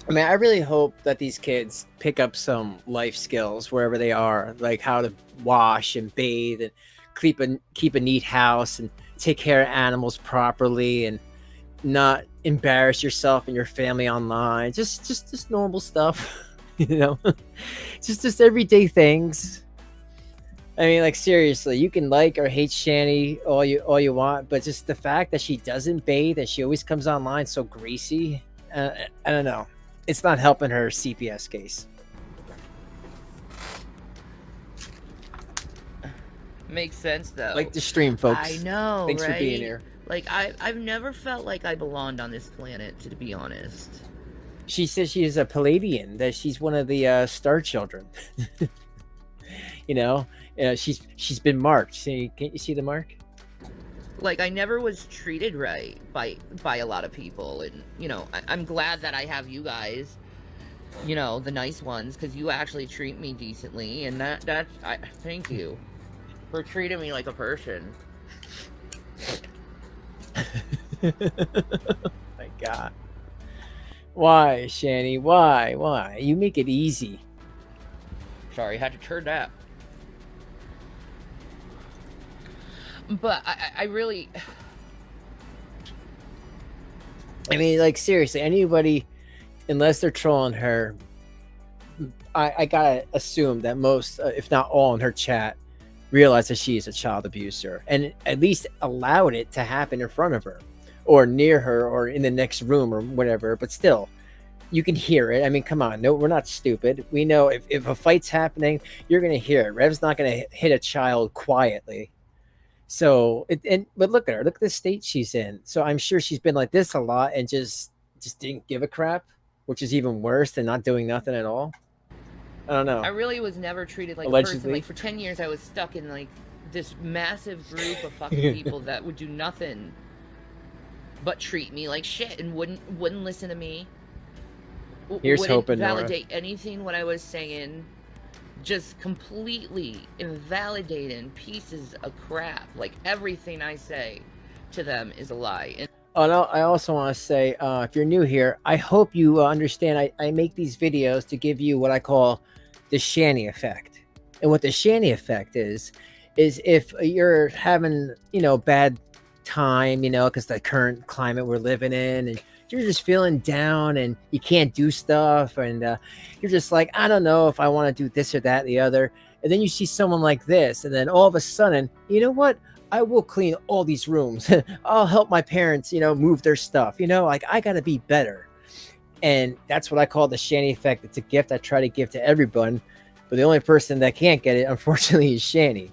mean, I really hope that these kids pick up some life skills wherever they are, like how to wash and bathe and keep a neat house and take care of animals properly and not embarrass yourself and your family online. Just normal stuff, you know, just everyday things. I mean, like, seriously, you can like or hate Shanny all you want, but just the fact that she doesn't bathe and she always comes online so greasy. I don't know. It's not helping her CPS case. Makes sense, though. Like the stream, folks. I know, Thanks right? for being here. Like, I've never felt like I belonged on this planet, to be honest. She says she is a Palladian, that she's one of the star children. You know, she's been marked. See, can't you see the mark? Like, I never was treated right by a lot of people, and, you know, I'm glad that I have you guys, you know, the nice ones, because you actually treat me decently, and I thank you for treating me like a person. My God. Why, Shanny? Why? You make it easy. Sorry, I had to turn that. But I really... I mean, like, seriously, anybody, unless they're trolling her, I gotta assume that most, if not all in her chat, realize that she is a child abuser and at least allowed it to happen in front of her or near her or in the next room or whatever. But still, you can hear it. I mean, come on, no, we're not stupid. We know if a fight's happening, you're gonna hear it. Rev's not gonna hit a child quietly. So but look at her. Look at the state she's in. So I'm sure she's been like this a lot and just didn't give a crap, which is even worse than not doing nothing at all. I don't know. I really was never treated like Allegedly. a person. Like for 10 years, I was stuck in like this massive group of fucking people that would do nothing but treat me like shit and wouldn't listen to me. Here's wouldn't hoping, validate anything what I was saying. Just completely invalidating pieces of crap. Like everything I say to them is a lie. And oh no, I also want to say, if you're new here, I hope you understand. I make these videos to give you what I call the Shanny effect. And what the Shanny effect is if you're having, bad time, because the current climate we're living in, and you're just feeling down and you can't do stuff, and you're just like, I don't know if I want to do this or that, the other. And then you see someone like this, and then all of a sudden, you know what? I will clean all these rooms. I'll help my parents, move their stuff. Like I got to be better. And that's what I call the Shanny effect. It's a gift I try to give to everyone. But the only person that can't get it, unfortunately, is Shanny.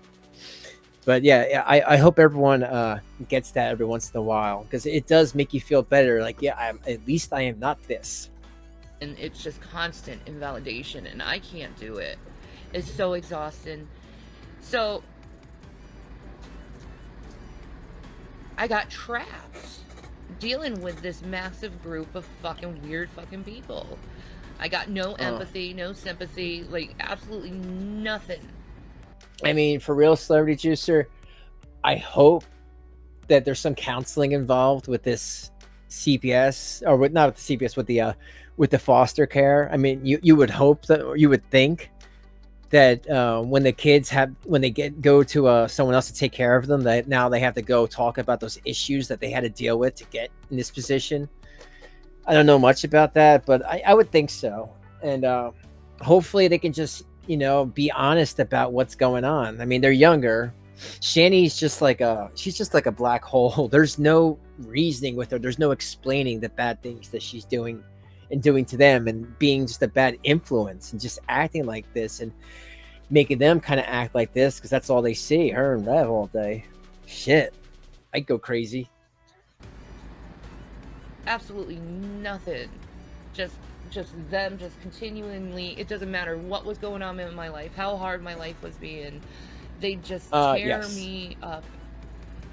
But yeah, I hope everyone gets that every once in a while, because it does make you feel better. Like, yeah, at least I am not this. And it's just constant invalidation, and I can't do it. It's so exhausting. So I got trapped dealing with this massive group of fucking weird fucking people. I got no empathy, no sympathy, like absolutely nothing. I mean, for real, Celebrity Juicer, I hope that there's some counseling involved with this CPS, or not with the CPS, with the foster care. I mean, you would hope that, or you would think that when the kids go to someone else to take care of them, that now they have to go talk about those issues that they had to deal with to get in this position. I don't know much about that, but I would think so. And hopefully they can just, be honest about what's going on. I mean, they're younger. Shanny's just like she's just like a black hole. There's no reasoning with her. There's no explaining the bad things that she's doing to them, and being just a bad influence and just acting like this and making them kind of act like this because that's all they see, her and Rev all day. Shit, I'd go crazy. Absolutely nothing. Just them just continually, it doesn't matter what was going on in my life, how hard my life was being, they just tear me up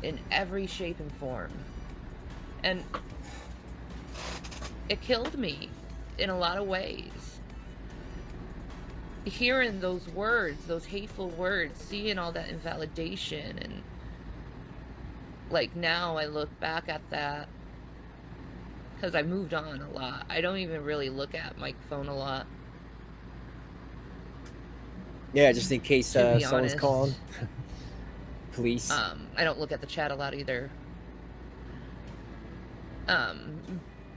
in every shape and form. And it killed me in a lot of ways. Hearing those words, those hateful words, seeing all that invalidation, and like now I look back at that because I moved on a lot. I don't even really look at my phone a lot. Yeah, just in case someone's honest. calling. Police. I don't look at the chat a lot either.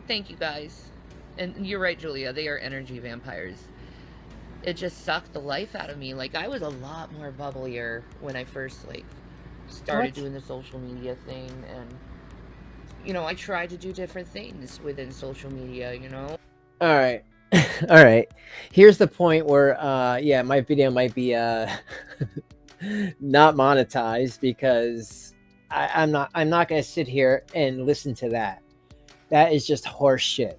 Thank you guys. And you're right, Julia, they are energy vampires. It just sucked the life out of me. Like, I was a lot more bubblier when I first, started doing the social media thing, and I tried to do different things within social media, All right. All right. Here's the point where, my video might be not monetized, because I'm not going to sit here and listen to that. That is just horse shit.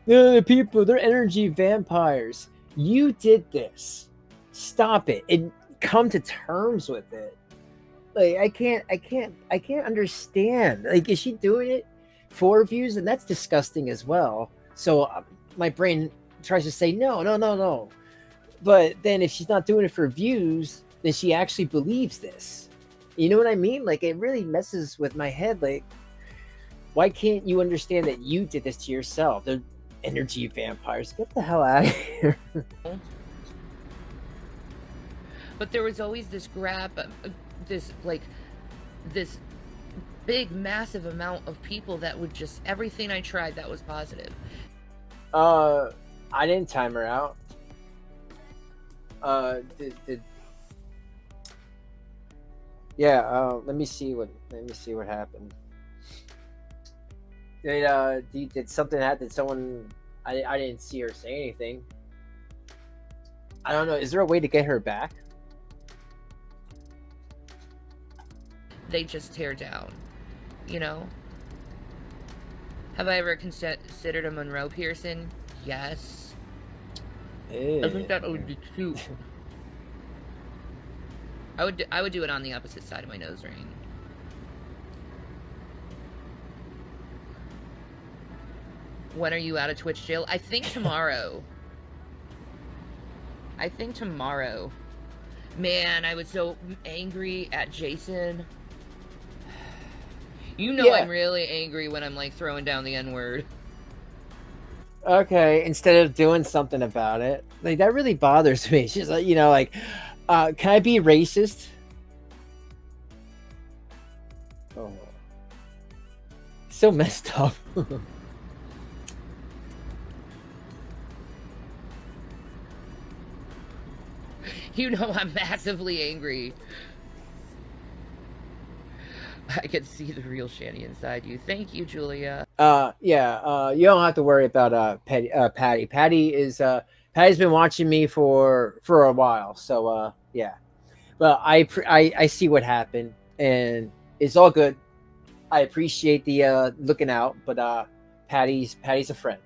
The people, they're energy vampires. You did this. Stop it. And come to terms with it. Like, I can't understand. Like, is she doing it for views? And that's disgusting as well. So my brain tries to say no. But then if she's not doing it for views, then she actually believes this. You know what I mean? Like, it really messes with my head. Like, why can't you understand that you did this to yourself? They're energy vampires. Get the hell out of here. But there was always this this big, massive amount of people that would just, everything I tried that was positive. I didn't time her out. Let me see what happened. Did something happen? Did someone I didn't see her say anything. I don't know. Is there a way to get her back? They just tear down, you know? Have I ever considered a Monroe piercing? Yes. Ew. I think that would be cute. I would do it on the opposite side of my nose ring. When are you out of Twitch jail? I think tomorrow. I think tomorrow. Man, I was so angry at Jason. You know, I'm really angry when I'm like throwing down the N-word. Okay, instead of doing something about it, like that really bothers me. She's like, you know, like, can I be racist? Oh, so messed up. You know, I'm massively angry. I can see the real Shanny inside you. Thank you, Julia. Yeah. You don't have to worry about Patty. Patty's been watching me for a while. So yeah. Well, I see what happened, and it's all good. I appreciate the looking out, but Patty's a friend.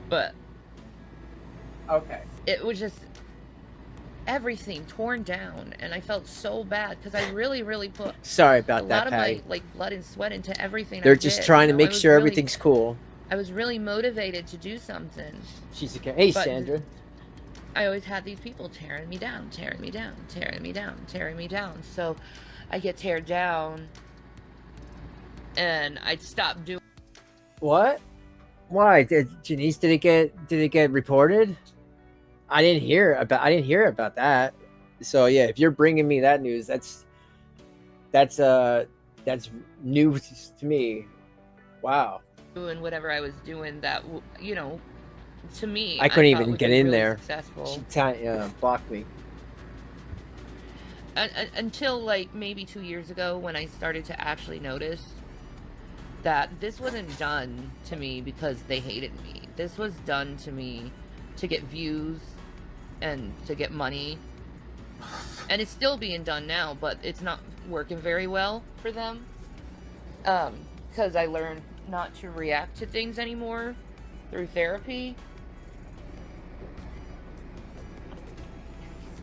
But okay, it was just everything torn down, and I felt so bad because I really put sorry about a that, lot Patty. of my like blood and sweat into everything. They're just trying to make sure everything's cool. I was really motivated to do something. She's okay. Hey, but Sandra. I always had these people tearing me down, tearing me down, tearing me down, tearing me down. So I get teared down, and I'd stop doing. What? Why? Janice, did it get reported? I didn't hear about that. So yeah, if you're bringing me that news, that's news to me. Wow. Doing whatever I was doing that, you know, to me, I couldn't even get in really there. Successful. She blocked me. Until like maybe 2 years ago, when I started to actually notice that this wasn't done to me because they hated me. This was done to me to get views and to get money. And it's still being done now, but it's not working very well for them. Because I learned not to react to things anymore through therapy.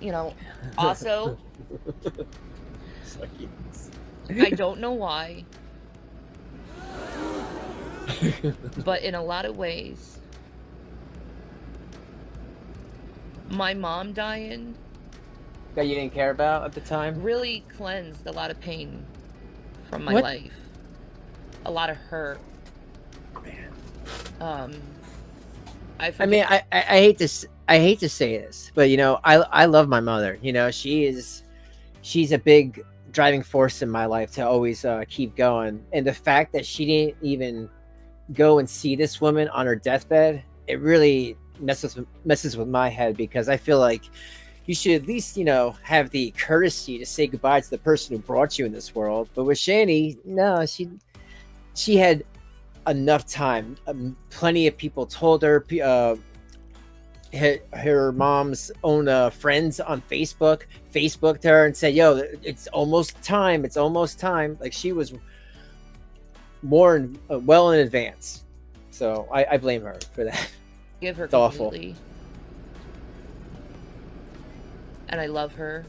You know, also, I don't know why, but in a lot of ways, my mom dying that you didn't care about at the time really cleansed a lot of pain from my life, a lot of hurt. I hate to say this, but you know, I love my mother. You know, she's a big driving force in my life to always keep going. And the fact that she didn't even go and see this woman on her deathbed, it really messes with my head, because I feel like you should at least, you know, have the courtesy to say goodbye to the person who brought you in this world. But with Shanny, no, she had enough time. Plenty of people told her. Her mom's own friends on Facebooked her and said, "Yo, it's almost time. It's almost time." Like, she was more well in advance. So I blame her for that. Give her it's awful. And I love her.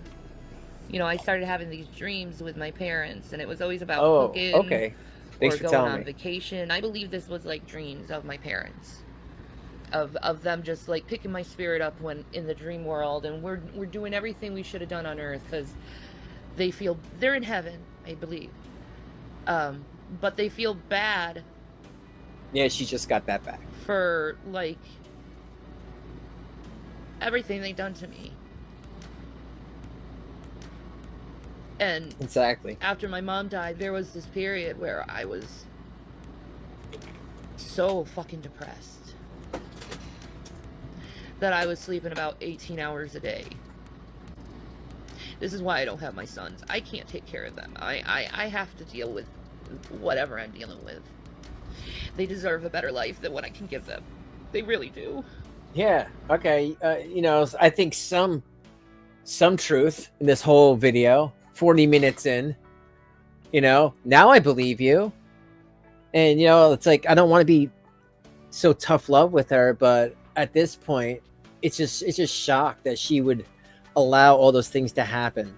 You know, I started having these dreams with my parents, and it was always about cooking. Okay. Thanks or for going telling on me. vacation. I believe this was like dreams of my parents, of them just like picking my spirit up when in the dream world, and we're doing everything we should have done on Earth because they feel they're in heaven, I believe, but they feel bad. Yeah, she just got that back for like everything they done to me. And exactly after my mom died, there was this period where I was so fucking depressed that I was sleeping about 18 hours a day. This is why I don't have my sons. I can't take care of them. I have to deal with whatever I'm dealing with. They deserve a better life than what I can give them. They really do. Yeah. Okay. I think some truth in this whole video. 40 minutes in. Now I believe you. And it's like I don't want to be so tough love with her, but at this point, it's just shocked that she would allow all those things to happen.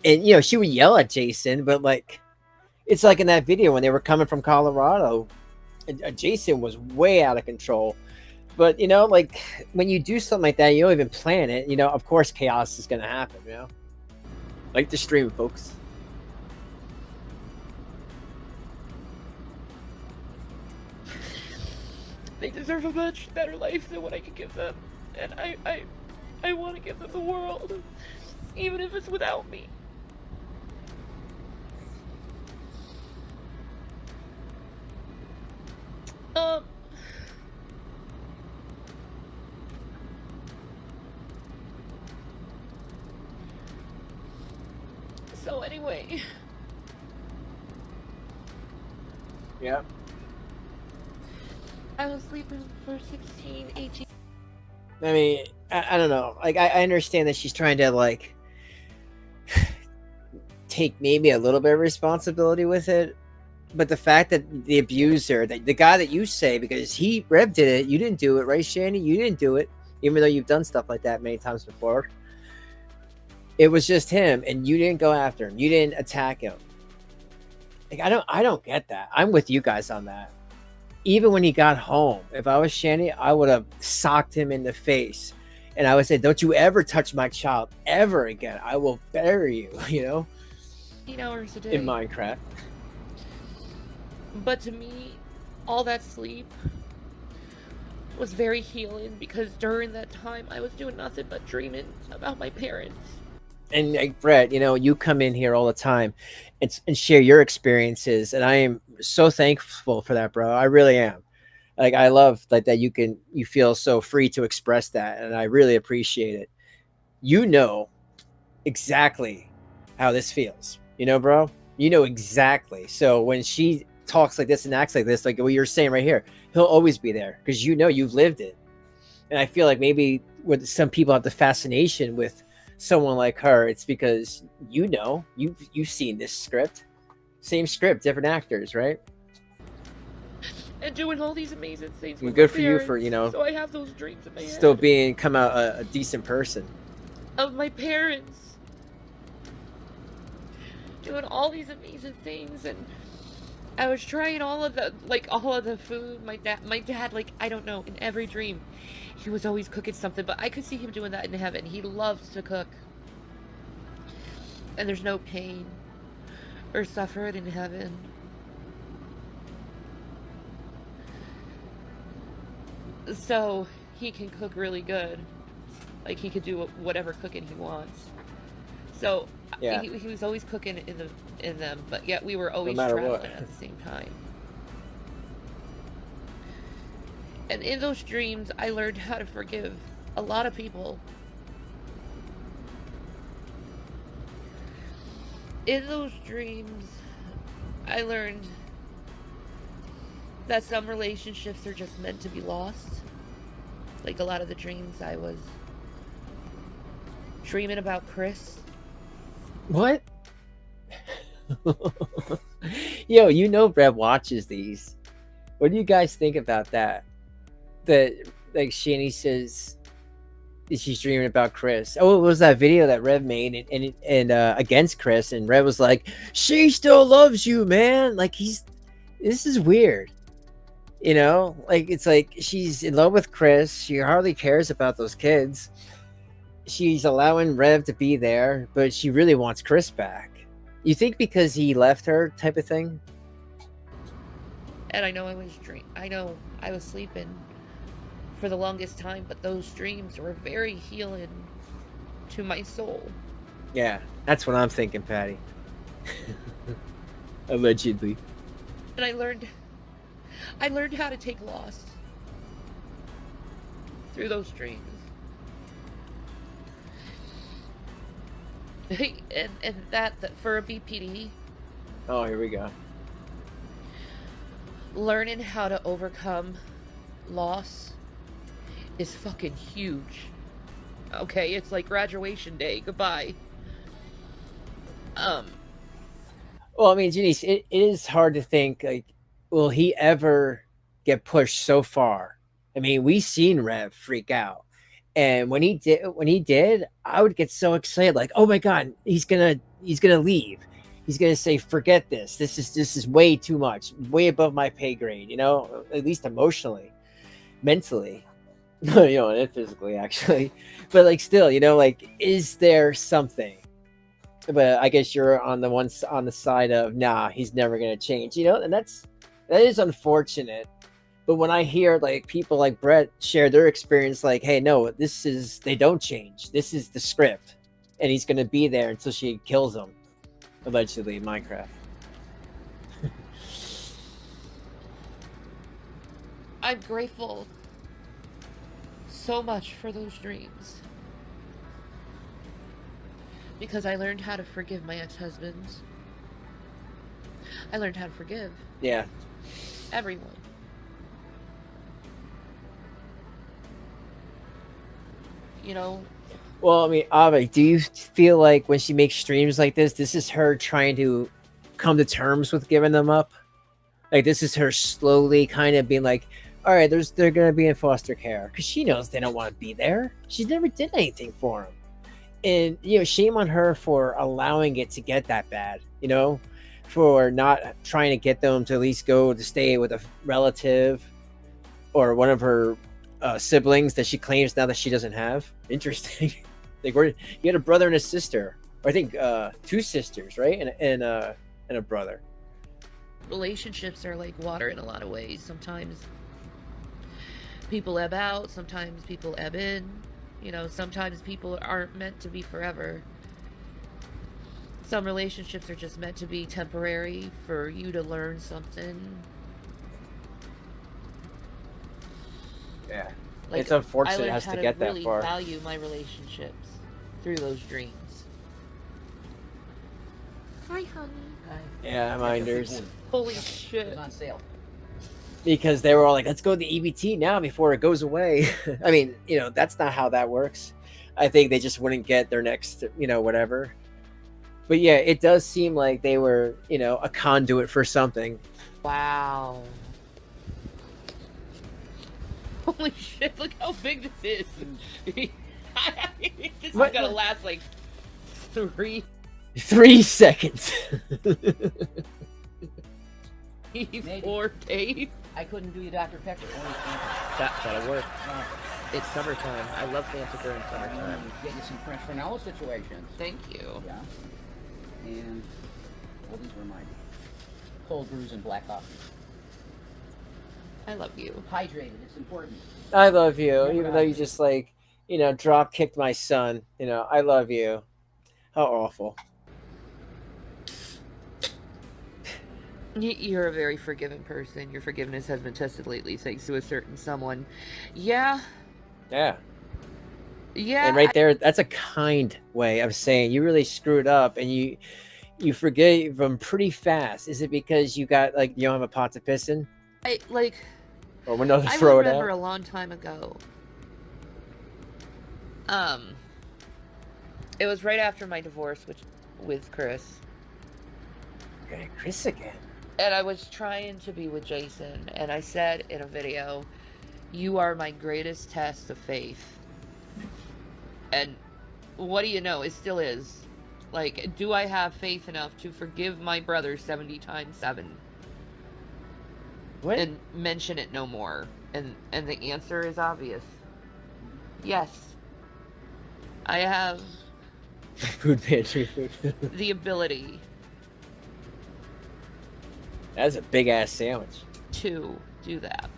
And she would yell at Jason, but like it's like in that video when they were coming from Colorado, Jason was way out of control. But like when you do something like that, you don't even plan it. Of course, chaos is gonna happen. Like the stream, folks. They deserve a much better life than what I can give them, and I want to give them the world, even if it's without me. So anyway. Yeah. I was sleeping for 16, 18. I mean, I don't know. Like, I understand that she's trying to, like, take maybe a little bit of responsibility with it. But the fact that the abuser, the guy that you say, because Rev did it, you didn't do it, right, Shanny? You didn't do it, even though you've done stuff like that many times before. It was just him, and you didn't go after him. You didn't attack him. Like, I don't get that. I'm with you guys on that. Even when he got home, if I was Shanny, I would have socked him in the face. And I would say, don't you ever touch my child ever again. I will bury you, 8 hours a day. In Minecraft. But to me, all that sleep was very healing because during that time, I was doing nothing but dreaming about my parents. And like Brett, you come in here all the time and share your experiences, and I am so thankful for that, bro. I really am. Like, I love that you feel so free to express that, and I really appreciate it. You know exactly how this feels, bro. You know exactly. So when she talks like this and acts like this, like what you're saying right here, he'll always be there because you've lived it. And I feel like maybe when some people have the fascination with someone like her, it's because you've seen this script, same script, different actors, right? And doing all these amazing things. Well, good for you for So I have those dreams in my head. Still come out a decent person. Of my parents doing all these amazing things, and I was trying all of the food. My dad, like, I don't know, in every dream, he was always cooking something, but I could see him doing that in heaven. He loves to cook. And there's no pain or suffering in heaven. So he can cook really good. Like, he could do whatever cooking he wants. So yeah. He was always cooking in them, but yet we were always traveling at the same time. And in those dreams, I learned how to forgive a lot of people. In those dreams, I learned that some relationships are just meant to be lost. Like a lot of the dreams, I was dreaming about Chris. What? Yo, Brett watches these. What do you guys think about that? That, like, Shanny says she's dreaming about Chris. Oh, it was that video that Rev made and against Chris, and Rev was like, she still loves you, man. Like, this is weird. Like, it's like she's in love with Chris. She hardly cares about those kids. She's allowing Rev to be there, but she really wants Chris back. You think because he left her type of thing? And I know I was sleeping for the longest time, but those dreams were very healing to my soul. Yeah, that's what I'm thinking, Patty. Allegedly. And I learned how to take loss through those dreams. and that for a BPD. Oh, here we go. learning how to overcome loss is fucking huge. Okay, it's like graduation day. Goodbye. Well, I mean, Janice, it is hard to think, like, will he ever get pushed so far? I mean, we seen Rev freak out. And when he did, I would get so excited, like, oh my God, he's gonna leave. He's gonna say, forget this. This is way too much, way above my pay grade, you know, at least emotionally, mentally. You know, and physically actually. But like still, you know, like, is there something? But I guess you're on the side of, nah, he's never gonna change, you know, and that is unfortunate. But when I hear like people like Brett share their experience, like, hey, no, they don't change. This is the script, and he's gonna be there until she kills him, allegedly in Minecraft. I'm grateful so much for those dreams. Because I learned how to forgive my ex-husbands. I learned how to forgive. Yeah. Everyone. You know? Well, I mean, Ave, do you feel like when she makes streams like this is her trying to come to terms with giving them up? Like, this is her slowly kind of being like, all right, they're going to be in foster care. Because she knows they don't want to be there. She never did anything for them. And, you know, shame on her for allowing it to get that bad, you know, for not trying to get them to at least go to stay with a relative or one of her siblings that she claims now that she doesn't have. Interesting. Like, you had a brother and a sister, or I think 2 sisters, right? And a brother. Relationships are like water in a lot of ways. Sometimes people ebb out, sometimes people ebb in. You know, sometimes people aren't meant to be forever. Some relationships are just meant to be temporary for you to learn something. Yeah. Like, it's unfortunate it has to get that far. I value my relationships through those dreams. Hi, honey. Hi. Yeah, minders. Holy shit. It's on sale. Because they were all like, let's go to the EBT now before it goes away. I mean, you know, that's not how that works. I think they just wouldn't get their next, you know, whatever. But yeah, it does seem like they were, you know, a conduit for something. Wow. Holy shit, look how big this is. This is gonna last like 3 seconds. 4 days. I couldn't do you Dr. Pepper. Only Fanta. That'll work. It's summertime. I love Fanta during summertime. Get you some French vanilla situations. Thank you. Yeah. And, well, these were mine. Cold brews and black coffee. I love you. Hydrated. It's important. I love you, even though you just, like, you know, drop kicked my son. You know, I love you. How awful. You're a very forgiving person. Your forgiveness has been tested lately thanks to a certain someone. Yeah. Yeah. Yeah. And right there, that's a kind way of saying you really screwed up and you forgave them pretty fast. Is it because you got, like, you don't have a pot to piss in? Or window to throw it out? I remember a long time ago. It was right after my divorce with Chris. Okay, Chris again. And I was trying to be with Jason, and I said in a video, "You are my greatest test of faith." And what do you know? It still is. Like, do I have faith enough to forgive my brother 70 times 7? What? And mention it no more. And the answer is obvious. Yes. I have Food pantry food. the ability That's a big ass sandwich. to do that.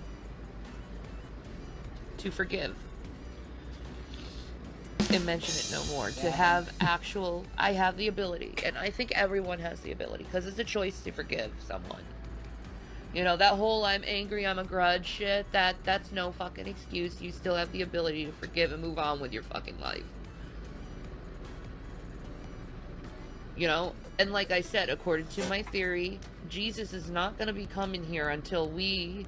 To forgive. And mention it no more. To have actual... I have the ability. And I think everyone has the ability. Because it's a choice to forgive someone. You know, that whole I'm angry, I'm a grudge shit, that's no fucking excuse. You still have the ability to forgive and move on with your fucking life. You know? And like I said, according to my theory, Jesus is not going to be coming here until we,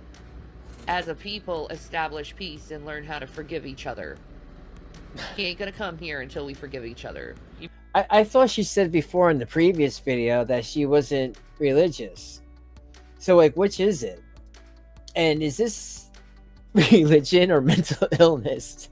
as a people, establish peace and learn how to forgive each other. He ain't going to come here until we forgive each other. I thought she said before in the previous video that she wasn't religious. So, like, which is it? And is this religion or mental illness?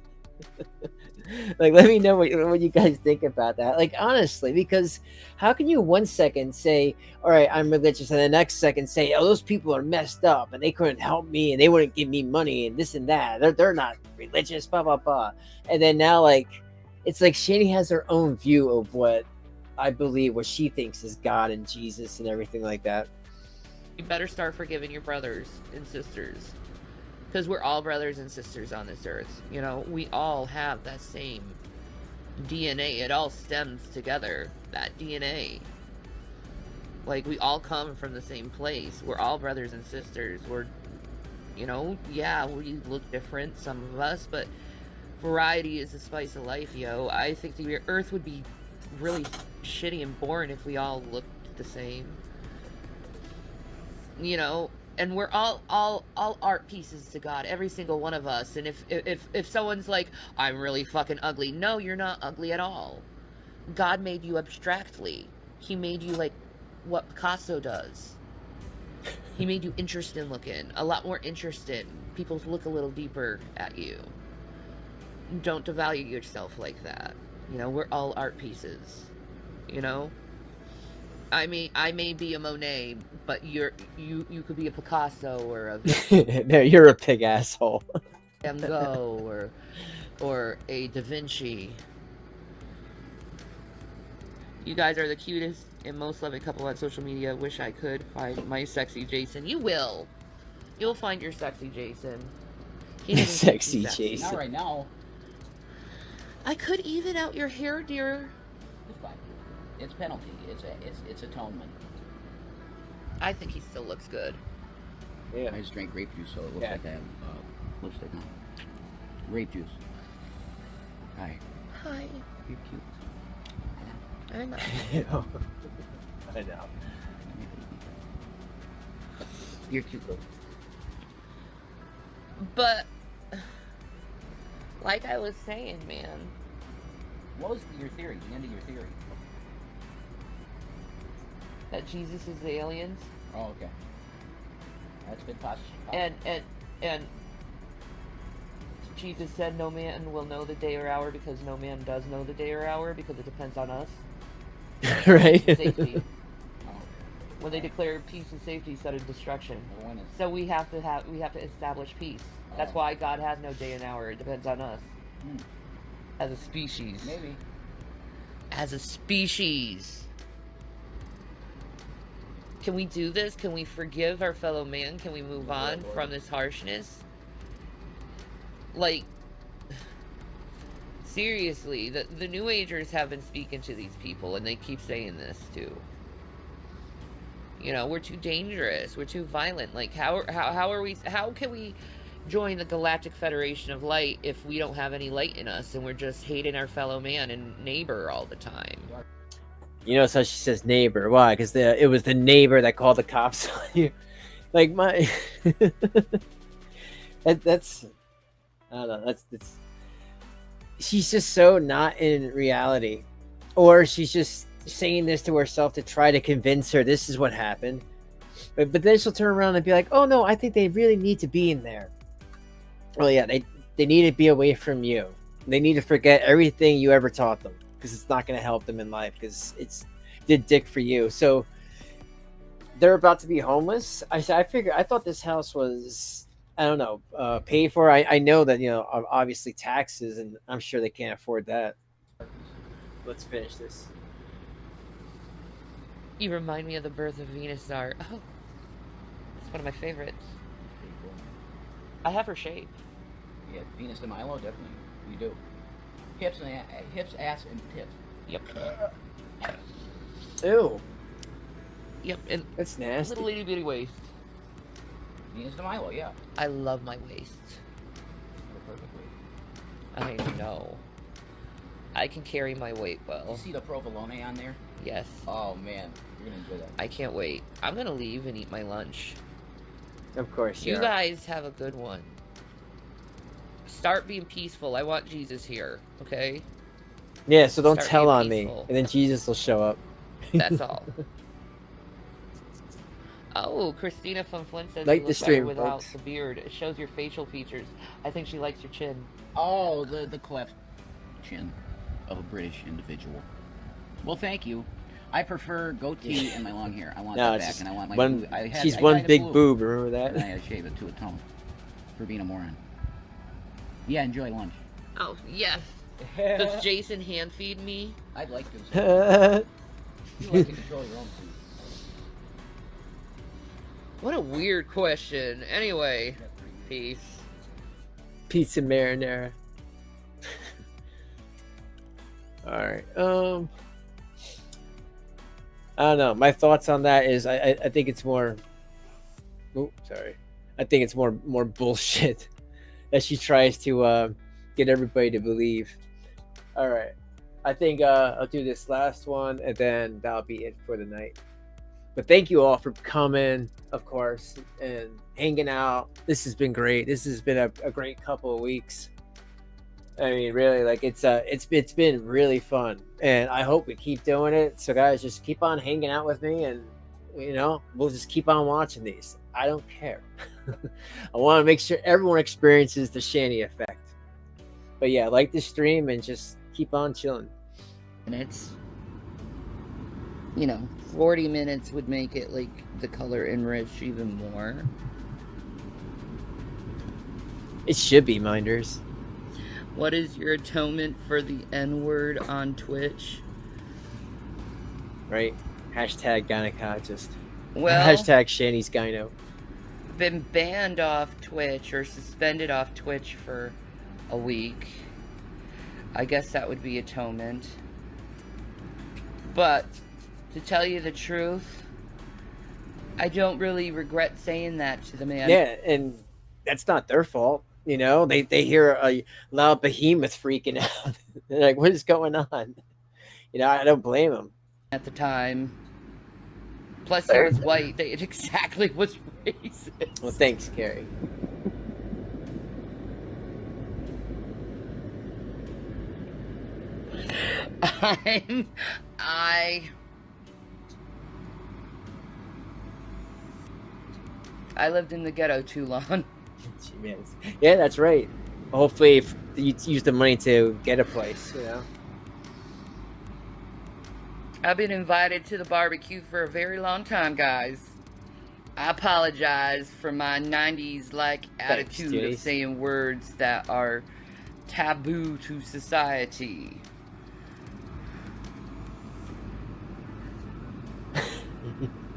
Like, let me know what you guys think about that. Like, honestly, because how can you 1 second say, all right, I'm religious, and the next second say, oh, those people are messed up and they couldn't help me and they wouldn't give me money and this and that. They're not religious, blah, blah, blah. And then now, like, it's like Shanny has her own view of what I believe, what she thinks is God and Jesus and everything like that. You better start forgiving your brothers and sisters. Because we're all brothers and sisters on this earth. You know, we all have that same DNA. It all stems together, that DNA. Like, we all come from the same place. We're all brothers and sisters. We're, you know, yeah, we look different, some of us, but variety is the spice of life, yo. I think the earth would be really shitty and boring if we all looked the same. You know? And we're all art pieces to God, every single one of us. And if someone's like, I'm really fucking ugly. No, you're not ugly at all. God made you abstractly. He made you like what Picasso does. He made you interesting looking, a lot more interesting. People look a little deeper at you. Don't devalue yourself like that. You know, we're all art pieces. You know? I may be a Monet, but you could be a Picasso or a No, you're a pig asshole. Van Gogh or a Da Vinci. You guys are the cutest and most loving couple on social media. Wish I could find my sexy Jason. You will. You'll find your sexy Jason. Sexy Jason. Not right now. I could even out your hair, dear. It's fine. It's penalty. It's atonement. I think he still looks good. Yeah. I just drank grape juice, so it looks like I have lipstick on. Grape juice. Hi. Hi. You're cute. I know. I know. You're cute, though. But, like I was saying, man. What was your theory? The end of your theory? That Jesus is the aliens. Oh, okay. That's been possible. And Jesus said no man will know the day or hour because no man does know the day or hour because it depends on us. Right. Safety. When they declare peace and safety instead of destruction. So we have to establish peace. That's why God has no day and hour. It depends on us. As a species. Maybe. As a species. Can we do this? Can we forgive our fellow man? Can we move on from this harshness? Like, seriously, the New Agers have been speaking to these people, and they keep saying this too. You know, we're too dangerous. We're too violent. Like, how can we join the Galactic Federation of Light if we don't have any light in us and we're just hating our fellow man and neighbor all the time? You know, so she says neighbor. Why? Because it was the neighbor that called the cops on you. Like, my... that's... I don't know. That's... She's just so not in reality. Or she's just saying this to herself to try to convince her this is what happened. But then she'll turn around and be like, oh, no, I think they really need to be in there. Well, yeah, they need to be away from you. They need to forget everything you ever taught them. Because it's not going to help them in life because it's did dick for you. So they're about to be homeless. I thought this house was, I don't know, paid for. I know that, you know, obviously taxes, and I'm sure they can't afford that. Let's finish this. You remind me of the Birth of Venus art. Oh, it's one of my favorites. I have her shape. Yeah, Venus de Milo, definitely. You do. Hips, ass, and tits. Yep. Ew. Yep, and that's nasty. Little itty bitty waist. Venus de Milo, yeah. I love my waist. The perfect waist. I know. I can carry my weight well. You see the provolone on there? Yes. Oh man, you're gonna enjoy that. I can't wait. I'm gonna leave and eat my lunch. Of course you guys have a good one. Start being peaceful. I want Jesus here, okay? Yeah, so don't Start tell being on peaceful. me, and then Jesus will show up. That's all. Oh, Christina from Flint says Like you the look stream, better without folks. the beard. It shows your facial features. I think she likes your chin. Oh, the cleft chin of a British individual. Well, thank you. I prefer goatee and my long hair. I want that back, and I want my one. blue. She's one big boob. Remember that? And I had to shave it to a tone for being a moron. Yeah, enjoy lunch. Oh, yes. Does Jason hand feed me? I'd like to. You like to control your own food. What a weird question. Anyway, peace. Pizza marinara. All right. I don't know. My thoughts on that is I think it's more. Oh, sorry. I think it's more bullshit that she tries to get everybody to believe. All right. I think I'll do this last one, and then that'll be it for the night. But thank you all for coming, of course, and hanging out. This has been great. This has been a great couple of weeks. I mean, really, like it's been really fun, and I hope we keep doing it. So, guys, just keep on hanging out with me, and we'll just keep on watching these. I don't care. I want to make sure everyone experiences the Shanny effect. But yeah, like the stream and just keep on chilling. And it's 40 minutes would make it like the color enrich even more. It should be, minders. What is your atonement for the N-word on Twitch? Right? Hashtag gynecologist. Well, hashtag Shanny's gyno. Been banned off Twitch or suspended off Twitch for a week. I guess that would be atonement. But to tell you the truth, I don't really regret saying that to the man. Yeah, and that's not their fault. They hear a loud behemoth freaking out. They're like, what is going on? I don't blame them. At the time. Plus, he was white. It exactly was racist. Well, thanks, Carrie. I lived in the ghetto too long. Yeah, that's right. Hopefully, if you use the money to get a place, I've been invited to the barbecue for a very long time, guys. I apologize for my 90s-like attitude of saying words that are taboo to society.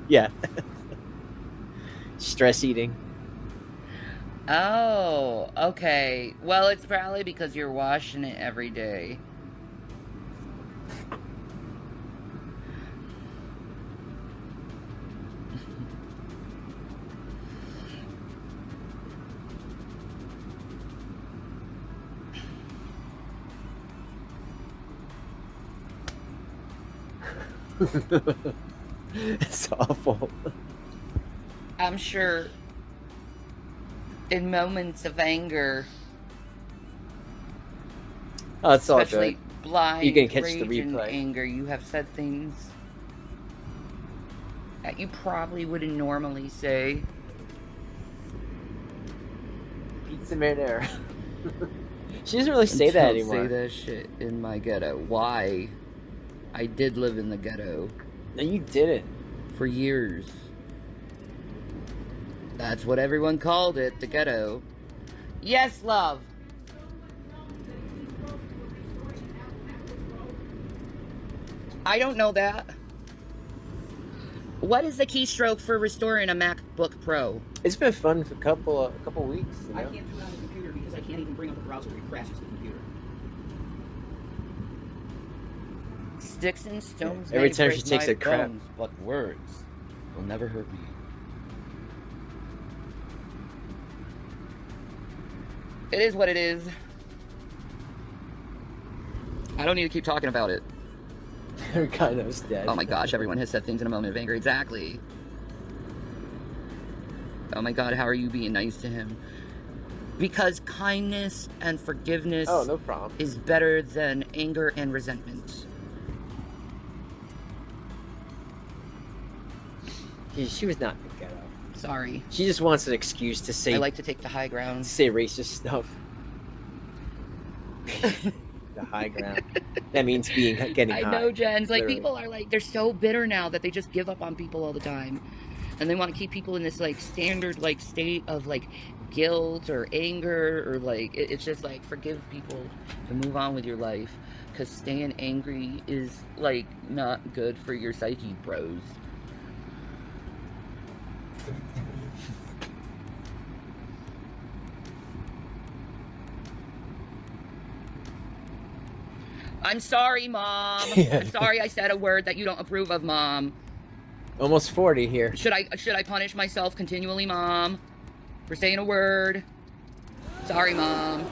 Yeah. Stress eating. Oh, okay. Well, it's probably because you're washing it every day. It's awful. I'm sure in moments of anger, it's all especially good. blind You can catch rage the replay. and anger, you have said things that you probably wouldn't normally say. Pizza marinara. She doesn't really say that anymore. Don't say that shit in my ghetto. Why? I did live in the ghetto. No, you didn't. For years. That's what everyone called it, the ghetto. Yes, love. I don't know that. What is the keystroke for restoring a MacBook Pro? It's been fun for a couple weeks. I can't do it on the computer because I can't even bring up a browser. It crashes the computer. Sticks and stones. Every may time break she takes my a crap. bones, but words will never hurt me. It is what it is. I don't need to keep talking about it. Ricardo's dead. Oh my gosh, everyone has said things in a moment of anger. Exactly. Oh my god, how are you being nice to him? Because kindness and forgiveness no problem. is better than anger and resentment. She was not in the ghetto. Sorry. She just wants an excuse to say. I like to take the high ground. Say racist stuff. The high ground. That means getting high. I know, Jens. Like, literally. people are like, they're so bitter now that they just give up on people all the time. And they want to keep people in this, like, standard, like, state of, like, guilt or anger or, like, it's just, like, forgive people and move on with your life. Because staying angry is, like, not good for your psyche, bros. I'm sorry, Mom. I'm sorry I said a word that you don't approve of, Mom. Almost 40 here. Should I punish myself continually, Mom, for saying a word? Sorry, Mom.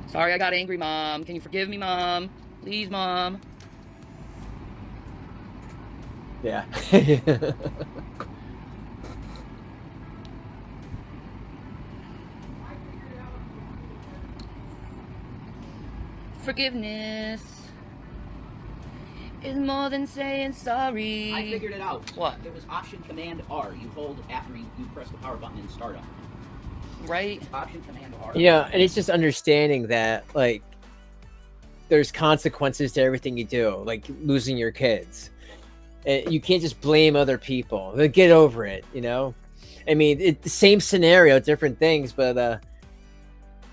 Sorry I got angry, Mom. Can you forgive me, Mom? Please, Mom. Yeah. Forgiveness is more than saying sorry. I figured it out. What? It was Option Command R. You hold after you press the power button in startup. Right? Option Command R. Yeah, and it's just understanding that, like, there's consequences to everything you do, like losing your kids. And you can't just blame other people. Like, get over it, you know? I mean, it's the same scenario, different things, but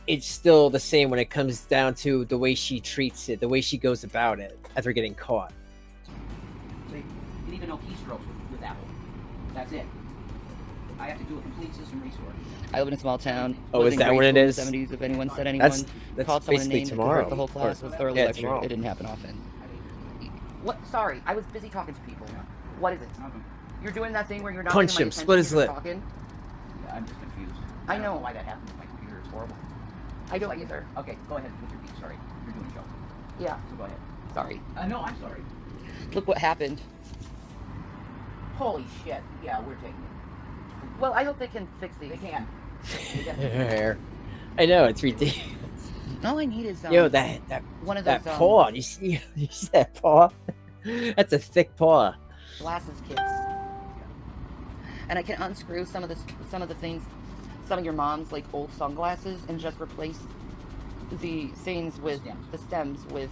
it's still the same when it comes down to the way she treats it, the way she goes about it after getting caught. So you need to know keystrokes with Apple. That's it. I have to do a complete system restore. I live in a small town. Oh, is that what it is? In the 70s, if anyone said anyone That's called someone a basically name that tomorrow. could hurt the whole class was thoroughly lectured. Tomorrow. It didn't happen often. What? Sorry, I was busy talking to people. What is it? You're doing that thing where you're not Punch giving him, my split his attention, lip. you're talking? Yeah, I'm just confused. I don't know. why that happened with my computer. It's horrible. I don't either. Okay, go ahead with your beat. Sorry, you're doing a show. Yeah. So go ahead. Sorry. No, I'm sorry. Look what happened. Holy shit. Yeah, we're taking it. Well, I hope they can fix these. They can. I know, it's ridiculous. All I need is Yo, that one of those that paw. You see that paw? That's a thick paw. glasses kits. And I can unscrew some of the things, some of your mom's like old sunglasses, and just replace the things with the stems with.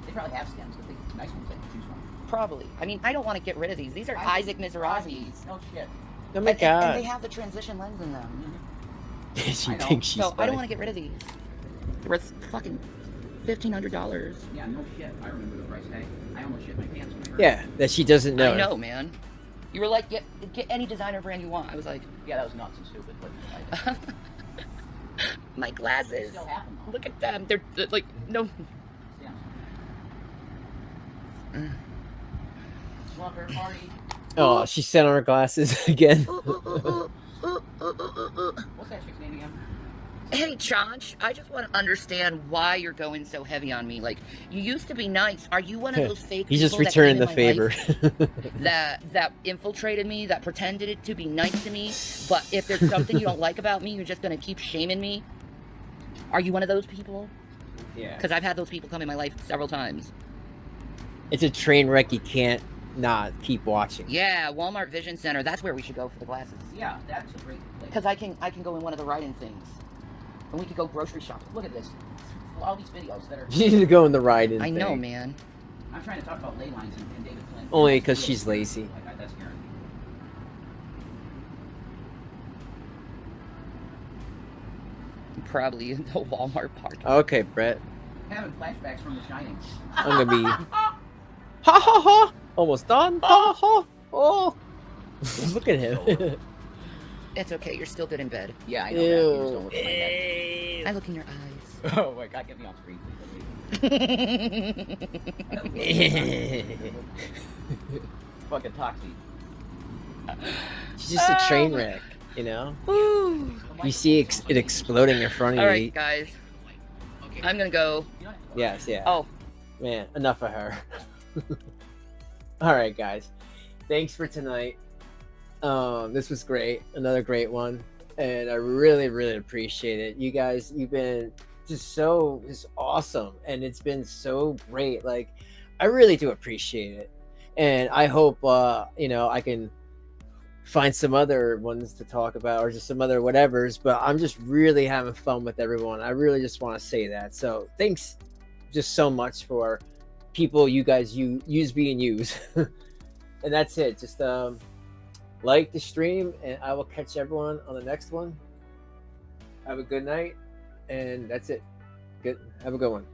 They probably have stems, but they nice ones they can choose from. Probably. I mean, I don't want to get rid of these. These are Isaac Mizrahi's. No shit. Oh my god. And they have the transition lens in them. She thinks she's So funny. I don't want to get rid of these. They're worth fucking $1,500. Yeah, no shit. I remember the price tag. I almost shit my pants when I heard Yeah, that she doesn't know. I know, man. You were like, get any designer brand you want. I was like, yeah, that was nuts and stupid, but my glasses. Still have them, though. Look at them. They're like, no. Yeah. Slumber party. Oh, she set on her glasses again. What's that chick's name again? Hey, Chonch, I just want to understand why you're going so heavy on me. Like, you used to be nice. Are you one of those fake He's just people that returning came the in my life favor. that infiltrated me, that pretended it to be nice to me, but if there's something you don't like about me, you're just going to keep shaming me? Are you one of those people? Yeah. Because I've had those people come in my life several times. It's a train wreck you can't not keep watching. Yeah, Walmart Vision Center. That's where we should go for the glasses. Yeah, that's a great place. Because I can go in one of the ride-in things. And we could go grocery shopping. Look at this. All these videos that are... You need to go in the ride-in I know, thing. man. I'm trying to talk about ley lines and David Flynn. Only because she's lazy. That's Karen. Probably in the Walmart parking. Okay, Brett. Having flashbacks from The Shining. I'm gonna be... Ha ha ha! Almost done. Ha ha! Oh! Look at him. It's okay, you're still good in bed. Yeah, I know that. You just don't look at my head. I look in your eyes. Oh my god, get me on screen. Fucking Toxie. She's just a train wreck, you know? You see it exploding in front of you. Alright, guys. I'm gonna go. Yes, yeah. Oh. Man, enough of her. All right, guys. Thanks for tonight. This was great. Another great one. And I really, really appreciate it. You guys, you've been just awesome. And it's been so great. Like, I really do appreciate it. And I hope, I can find some other ones to talk about or just some other whatevers. But I'm just really having fun with everyone. I really just want to say that. So thanks just so much for people you guys use being used. And that's it. Just like the stream, and I will catch everyone on the next one. Have a good night, and that's it. Good. Have a good one.